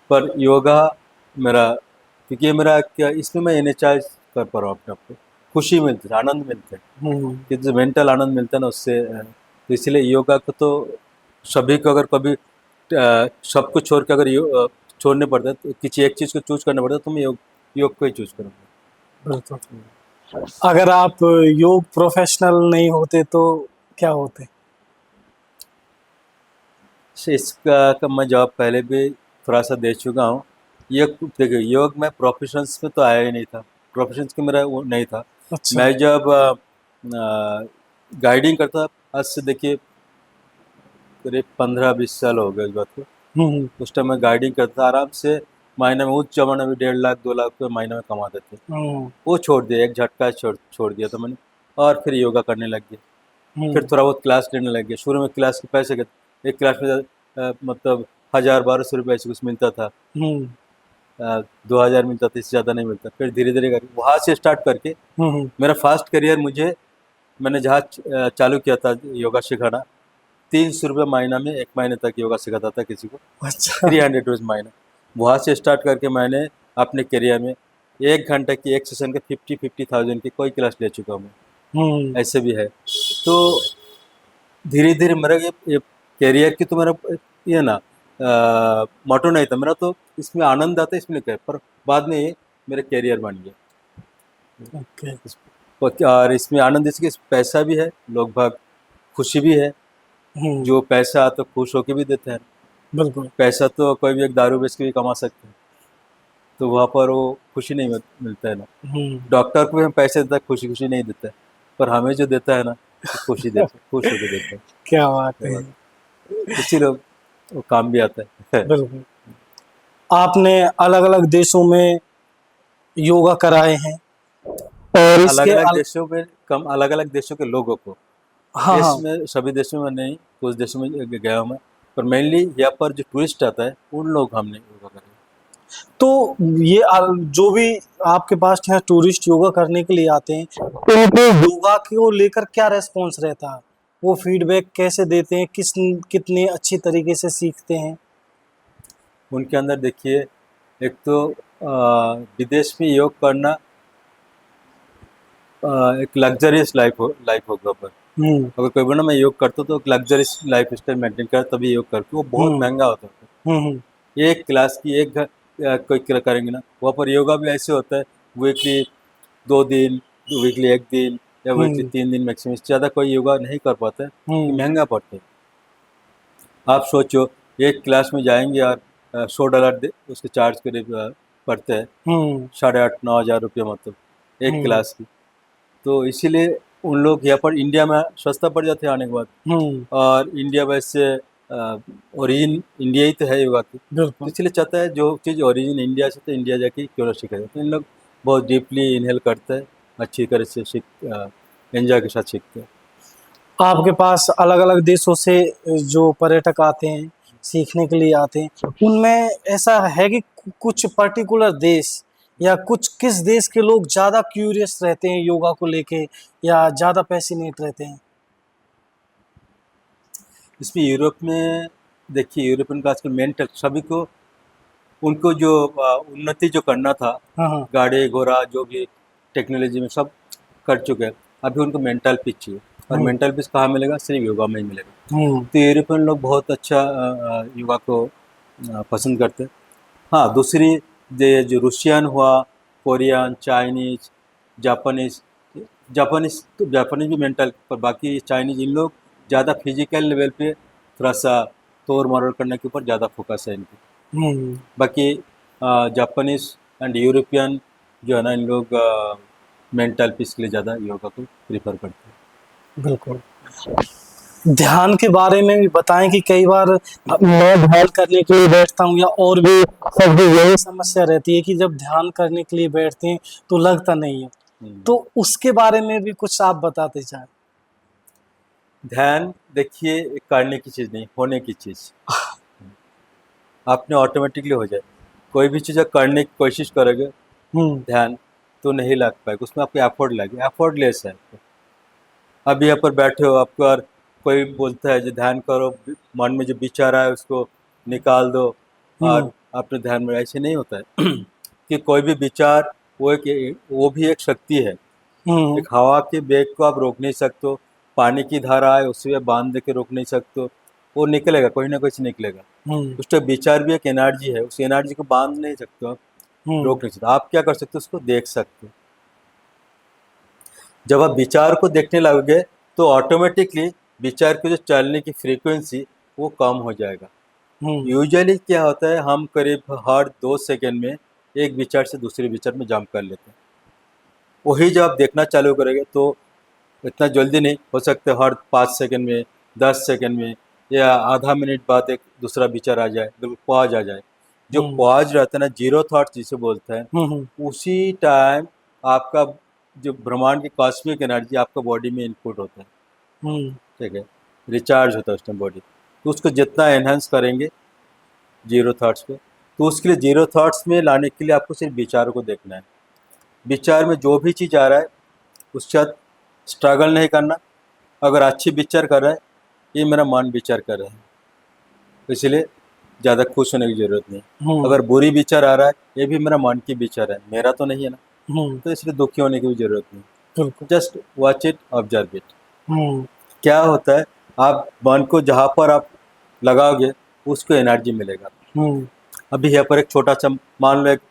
पर योगा मेरा, क्योंकि ये मेरा क्या, इसमें मैं एनर्जाइज कर पा रहा हूँ अपने आप को, खुशी मिलती है, आनंद मिलता है, कि जो मेंटल आनंद मिलता है ना उससे, तो इसलिए योगा को तो सभी को, अगर कभी सब कुछ छोड़ के अगर छोड़ने पड़ता है, तो किसी एक चीज़ को चूज करना पड़ता है, तो मैं योग को ही चूज करूँगा। बिल्कुल। अगर आप योग प्रोफेशनल नहीं होते तो क्या होते? इसका मैं जवाब पहले भी थोड़ा सा दे चुका हूँ। योग, देखिए योग में प्रोफेशंस में तो आया ही नहीं था, प्रोफेशंस के मेरा वो नहीं था। अच्छा। मैं जब गाइडिंग करता, आज से देखिए करीब 15-20 साल हो गए इस बात को। हम्म उस टाइम मैं गाइडिंग करता था आराम से, महीने में उस जमाने में 1.5 लाख 2 लाख रुपये महीने में कमाते थे। हम्म वो छोड़ दिया, एक झटका छोड़ दिया था मैंने, और फिर योगा करने लग गया। फिर हम्म थोड़ा बहुत क्लास लेने लग गया। शुरू में क्लास के पैसे के, एक क्लास में मतलब 1000-1200 रुपये ऐसे कुछ मिलता था, हम्म 2000 मिलता था, इससे ज़्यादा नहीं मिलता। फिर धीरे धीरे करके वहाँ से स्टार्ट करके हम्म। मेरा फास्ट करियर, मैंने जहाँ चालू किया था योगा सिखाना, 300 रुपये महीना में 1 महीने तक योगा सिखाता था किसी को, अच्छा। 300 रुपीज़ महीना। वहाँ से स्टार्ट करके मैंने अपने करियर में 1 घंटे की एक सेशन के 50,000 की कोई क्लास ले चुका हूँ मैं, हम्म ऐसे भी है। तो धीरे धीरे मेरा ये करियर की तो मेरा ये ना मोटो नहीं था मेरा, तो इसमें आनंद आता है इसमें क्या, पर बाद में ये मेरा करियर बन गया। ओके। और इसमें आनंद इसके पैसा भी है, लोग भाग खुशी भी है। हम्म। जो पैसा तो खुश होके भी देते हैं। बिल्कुल। पैसा तो कोई भी एक दारू बेच के भी कमा सकते हैं, तो वहाँ पर वो खुशी नहीं मिलता है ना। हम्म। डॉक्टर को भी हम पैसे देता है, खुशी खुशी नहीं देता है, पर हमें जो देता है ना, वो खुशी देता है, खुश होकर देता है। क्या बात क्या है। बात है। इसीलिए वो काम भी आता है। बिल्कुल। आपने अलग अलग देशों में योगा कराए हैं और अलग इसके अलग देशों में कम, अलग अलग देशों के लोगों को, हाँ देश हाँ। में सभी देशों में नहीं, कुछ देशों में गया हूँ मैं, पर मेनली यहाँ पर जो टूरिस्ट आता है उन लोग हमने योगा करा। तो ये जो भी आपके पास यहाँ टूरिस्ट योगा करने के लिए आते हैं, उनको योगा को लेकर क्या रेस्पॉन्स रहता है? वो फीडबैक कैसे देते हैं? कितने अच्छी तरीके से सीखते हैं? उनके अंदर देखिए, एक तो विदेश में योग करना एक लग्जरियस लाइफ होगा पर, हम्म अगर कोई बोला मैं योग करता हूँ तो एक लग्जरियस लाइफ स्टाइल मेंटेन कर तभी योग करते, वो बहुत हम्म महंगा होता है। हम्म एक क्लास की कोई करेंगे ना, वहाँ पर योगा भी ऐसे होता है, वीकली 2 दिन, वीकली 1 दिन, या वीकली हम्म 3 दिन मैक्सिमम, इससे ज़्यादा कोई योगा नहीं कर पाता है, ये हम्म महंगा पड़ता है। आप सोचो, एक क्लास में जाएंगे और $100 उसके चार्ज करीब पड़ते हैं, हम्म 8,500-9,000 रुपये, मतलब एक हम्म क्लास की। तो इसीलिए उन लोग यहाँ पर इंडिया में सस्ता पड़ जाते हैं आने के बाद। हम्म। और इंडिया वैसे ओरिजिन इंडिया ही तो है योगा की, तो बिल्कुल। इसलिए चाहता है जो चीज़ ओरिजिन इंडिया से, तो इंडिया जाके क्यों ना सीखा जाए। तो इन लोग बहुत डीपली इनहेल करते हैं, अच्छी तरह से एंजॉय के साथ सीखते हैं। आपके पास अलग अलग देशों से जो पर्यटक आते हैं, सीखने के लिए आते हैं, उनमें ऐसा है कि कुछ पर्टिकुलर देश या कुछ किस देश के लोग ज्यादा क्यूरियस रहते हैं योगा को लेके या ज्यादा पैसिनेट रहते हैं? इसमें यूरोप में देखिए, यूरोपियन का आजकल मेंटल सभी को, उनको जो उन्नति जो करना था, हाँ हाँ। गाड़ी घोड़ा जो भी टेक्नोलॉजी में सब कर चुके हैं, अभी उनको मेंटल पीस चाहिए। और हम्म मेंटल पीस कहाँ मिलेगा? सिर्फ योगा में ही मिलेगा। हम्म तो यूरोपियन लोग बहुत अच्छा योगा को पसंद करते हैं। हाँ, दूसरी जो रूसियन हुआ, कोरियन, चाइनीज, जापानीज, जापानीज भी मेंटल, पर बाकी चाइनीज, इन लोग ज़्यादा फिजिकल लेवल पे थोड़ा सा तोड़ मरोड़ करने के ऊपर ज़्यादा फोकस है इनकी। हम्म। बाकी जापानीज एंड यूरोपियन जो है ना, इन लोग मेंटल पीस के लिए ज़्यादा योगा को प्रीफर करते हैं। बिल्कुल। ध्यान के बारे में भी बताएं कि कई बार मैं ध्यान करने के लिए बैठता हूँ या और भी सब यही समस्या रहती है कि जब ध्यान करने के लिए बैठते हैं तो लगता नहीं है, तो उसके बारे में भी कुछ आप बताते जाएं। ध्यान देखिए, एक करने की चीज़ नहीं, होने की चीज़। आपने ऑटोमेटिकली हो जाए। कोई भी चीज़ करने की कोशिश करोगे हम्म ध्यान, तो नहीं लग पाएगा, उसमें आपको एफर्ट लगे, एफर्टलेस है आपको। अभी यहाँ पर बैठे हो, आपको और कोई बोलता है जो ध्यान करो, मन में जो विचार आए उसको निकाल दो हम्म और अपने ध्यान में, ऐसे नहीं होता है। कि कोई भी विचार, वो भी एक शक्ति है। हम्म एक हवा के वेग को आप रोक नहीं सकते हो, पानी की धारा है उसे बांध के रोक नहीं सकते हो, वो निकलेगा, कोई ना कोई से निकलेगा। हम्म उसका विचार भी एक एनर्जी है, उस एनर्जी को बांध नहीं सकते हो, हम्म रोक नहीं सकते। आप क्या कर सकते हो? उसको देख सकते हो। जब आप विचार को देखने लगोगे तो ऑटोमेटिकली विचार की जो चलने की फ्रीक्वेंसी वो कम हो जाएगा। हम्म यूजुअली क्या होता है, हम करीब हर 2 सेकंड में एक विचार से दूसरे विचार में जंप कर लेते हैं। वही जब आप देखना चालू करेंगे तो इतना जल्दी नहीं हो सकता, हर 5 सेकंड में, 10 सेकंड में, या आधा मिनट बाद एक दूसरा विचार आ जाए, बिल्कुल पॉज आ जाए। जो हम्म पॉज रहता है ना, जीरो थॉट जिसे बोलते हैं, हम्म उसी टाइम आपका जो ब्रह्मांड की कॉस्मिक एनर्जी आपका बॉडी में इनपुट होता है, हम्म ठीक है, रिचार्ज होता है उस टाइम बॉडी। तो उसको जितना एनहांस करेंगे जीरो थॉट्स को, तो उसके लिए जीरो थॉट्स में लाने के लिए आपको सिर्फ विचारों को देखना है। विचार में जो भी चीज़ आ रहा है उसके साथ स्ट्रगल नहीं करना। अगर अच्छी विचार कर रहा है, ये मेरा मन विचार कर रहा है, तो इसलिए ज़्यादा खुश होने की ज़रूरत नहीं। हम्म अगर बुरी विचार आ रहा है, ये भी मेरा मन की विचार है, मेरा तो नहीं है ना, हम्म तो इसलिए दुखी होने की भी ज़रूरत नहीं। बिल्कुल। Just watch it, observe it. हम्म क्या होता है, आप मन को जहाँ पर आप लगाओगे उसको एनर्जी मिलेगा। हम्म अभी यहाँ पर एक छोटा सा, मान लो एक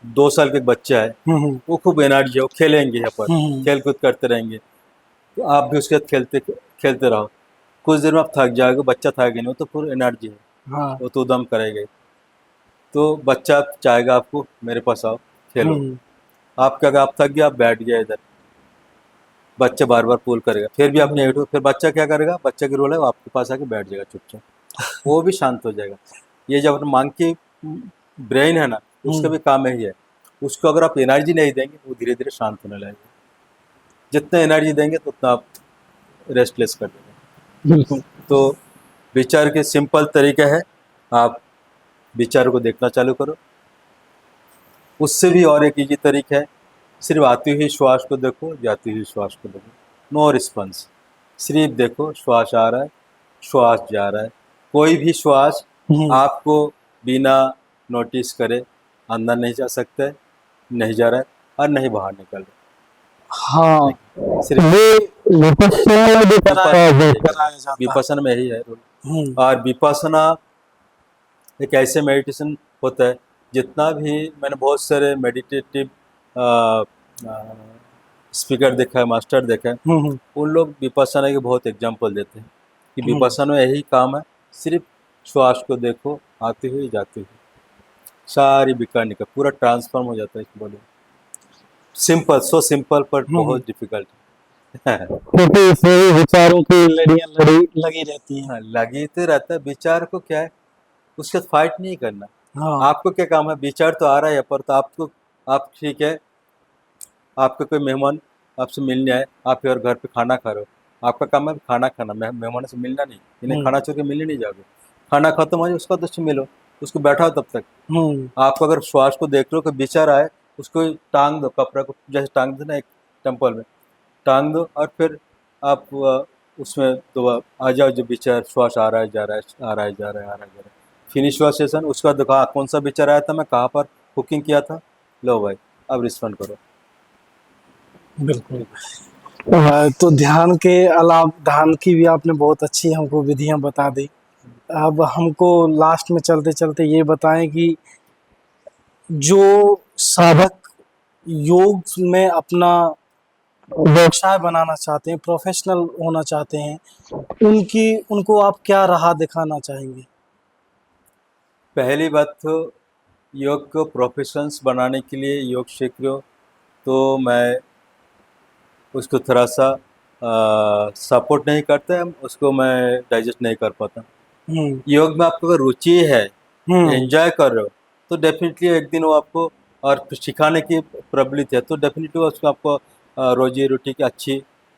2 साल के बच्चा है, हम्म वो खूब एनर्जी है, वो खेलेंगे यहाँ पर, हम्म खेल कूद करते रहेंगे, तो आप भी उसके साथ खेलते खेलते रहो। कुछ देर में आप थक जाओगे, बच्चा थकेगा नहीं, वो तो पूरी एनर्जी है, हाँ। वो तो उदम करेगा ही। तो बच्चा चाहेगा आपको, मेरे पास आओ खेलो। हम्म आप क्या, आप थक गया, आप बैठ गया इधर, बच्चा बार बार पुल करेगा, फिर भी आप नहीं उठो, फिर बच्चा क्या करेगा, बच्चा की रोल है, वो आपके पास आके बैठ जाएगा चुपचाप, वो भी शांत हो जाएगा। ये जब अपना मांग की ब्रेन है ना, उसका हम्म भी काम यही है। उसको अगर आप एनर्जी नहीं देंगे, वो धीरे धीरे शांत होने लगेगा। जितना एनर्जी देंगे तो उतना आप रेस्टलेस कर देंगे। बिल्कुल। तो विचार के सिंपल तरीका है, आप विचार को देखना चालू करो। उससे भी और एक इजी तरीका है, सिर्फ आती हुई श्वास को देखो, जाती हुई श्वास को देखो, नो रिस्पॉन्स, सिर्फ देखो श्वास आ रहा है, श्वास जा रहा है। कोई भी श्वास हम्म आपको बिना नोटिस करे अंदर नहीं जा सकता है, नहीं जा रहा है, और नहीं बाहर निकल रहा हाँ, है। सिर्फ ये विपश्यना में भी कराया जाता है। विपස්සना में यही है रूल। हम्म और विपස්සना एक ऐसे मेडिटेशन होता है, जितना भी मैंने बहुत सारे मेडिटेटिव स्पीकर देखा है, मास्टर देखा है, हम्म उन लोग विपස්සना के बहुत एग्जाम्पल देते हैं कि हम्म विपස්සना में यही काम है, सिर्फ श्वास को देखो, आती हुई जाती हुई, सारी विकार निकल, पूरा ट्रांसफॉर्म हो जाता है इस बॉडी में। सिंपल, सो सिंपल, पर हम्म बहुत डिफिकल्ट है। क्योंकि इसमें भी विचारों की लड़ियां लगी रहती हैं। हाँ, लगी तो रहता है, विचार को क्या है, उसके साथ फाइट नहीं करना। हाँ। आपको क्या काम है, विचार तो आ रहा है पर, तो आपको, आप ठीक है, आपका कोई मेहमान आपसे मिलने आए, आप और घर पे खाना खा रहे हो, आपका काम है खाना खाना, मेहमानों से मिलना नहीं, इन्हें हम्म खाना छोड़ के मिलने नहीं जाओगे। खाना खत्म हो जाए उसका तो उससे मिलो, उसको बैठाओ तब तक। हम्म आप अगर श्वास को देख रहे हो, कोई विचार आए, उसको टांग दो, कपड़ा को जैसे टांग दो ना एक टेम्पल में, टांग दो, और फिर आप उसमें दो आ जाओ, जो विचार श्वास आ रहा है जा रहा है, आ रहा है जा रहा है, आ रहा है जा रहा है, फिनिश हुआ सेशन। उसके बाद देखो कौन सा विचार आया था, मैं कहाँ पर कुकिंग किया था, लो भाई अब रिस्पॉन्ड करो। बिल्कुल। तो ध्यान के अलावा, ध्यान की भी आपने बहुत अच्छी हमको विधियां बता दी। अब हमको लास्ट में चलते चलते ये बताएं कि जो साधक योग में अपना व्यवसाय बनाना चाहते हैं, प्रोफेशनल होना चाहते हैं, उनकी उनको आप क्या राह दिखाना चाहेंगे? पहली बात तो, योग को प्रोफेशंस बनाने के लिए योग सीख रहे हो, तो मैं उसको थोड़ा सा सपोर्ट नहीं करता है, उसको मैं डाइजेस्ट नहीं कर पाता। हम्म योग में आपको अगर रुचि है, हम्म एंजॉय कर रहे हो, तो डेफिनेटली एक दिन वो आपको, और सिखाने की प्रबलित है, तो डेफिनेटली उसको आपको रोजी रोटी की अच्छी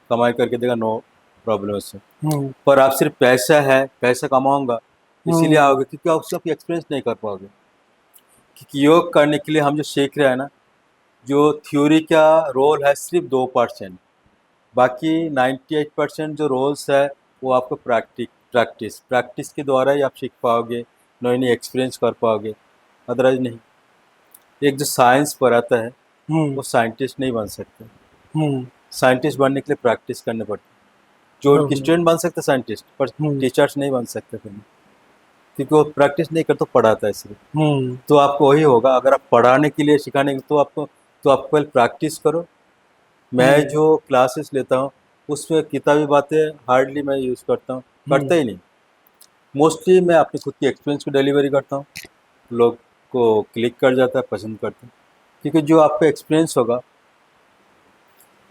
कमाई करके देगा, नो प्रॉब्लम उससे। हम्म पर आप सिर्फ पैसा है, पैसा कमाऊंगा इसीलिए हम्म आओगे, क्योंकि आप उसका एक्सपीरियंस नहीं कर पाओगे। क्योंकि योग करने के लिए हम जो सीख रहे हैं ना, जो थ्योरी का रोल है सिर्फ 2%, बाकी 98% जो रोल्स है वो आपको प्रैक्टिस प्रैक्टिस के द्वारा ही आप सीख पाओगे, नई नई एक्सपीरियंस कर पाओगे, अदरवाइज नहीं। एक जो साइंस पढ़ाता है, हम्म वो साइंटिस्ट नहीं बन सकते। हम्म साइंटिस्ट बनने के लिए प्रैक्टिस करने पड़ती है। जो बिल्कुल। स्टूडेंट बन सकते साइंटिस्ट, पर हम्म टीचर्स नहीं बन सकते फिर, क्योंकि वो प्रैक्टिस नहीं करते, तो पढ़ाता है सिर्फ। हम्म तो आपको वही होगा, अगर आप पढ़ाने के लिए सिखाने तो आपको, तो आप पहले प्रैक्टिस करो। मैं हम्म जो क्लासेस लेता हूँ, उसमें किताबी बातें हार्डली मैं यूज़ करता हूँ, करता हम्म ही नहीं। मोस्टली मैं अपनी खुद की एक्सपीरियंस को डिलीवरी करता हूँ, लोग को क्लिक कर जाता है, पसंद करते हैं। क्योंकि जो आपका एक्सपीरियंस होगा,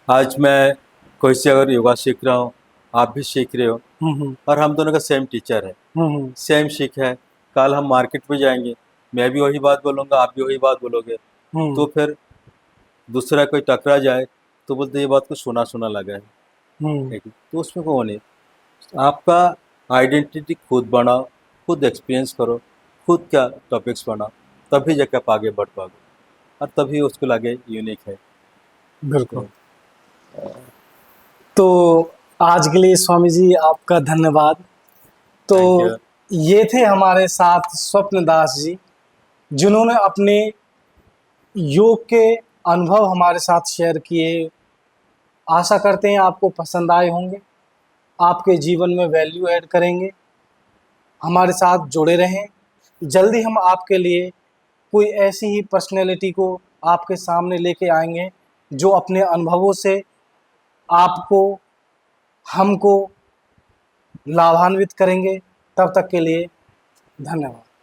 आज मैं कोई से अगर योगा सीख रहा हूँ, आप भी सीख रहे हो, और हम दोनों का सेम टीचर है, सेम सीख है। कल हम मार्केट में जाएंगे, मैं भी वही बात बोलूँगा, आप भी वही बात बोलोगे, तो फिर दूसरा कोई टकरा जाए तो बोलते ये बात को सुना सुना लगा है। ठीक है, तो उसमें वो नहीं, आपका आइडेंटिटी खुद बनाओ, खुद एक्सपीरियंस करो, खुद क्या टॉपिक्स बनाओ, तभी जाके आप आगे बढ़ पाओगे, और तभी उसको लगे यूनिक है। बिल्कुल। तो आज के लिए स्वामी जी आपका धन्यवाद। तो थैंक यू। ये थे हमारे साथ स्वप्न दास जी, जिन्होंने अपने योग के अनुभव हमारे साथ शेयर किए। आशा करते हैं आपको पसंद आए होंगे, आपके जीवन में वैल्यू ऐड करेंगे। हमारे साथ जुड़े रहें। जल्दी हम आपके लिए कोई ऐसी ही पर्सनैलिटी को आपके सामने लेके आएंगे जो अपने अनुभवों से आपको, हमको लाभान्वित करेंगे। तब तक के लिए धन्यवाद।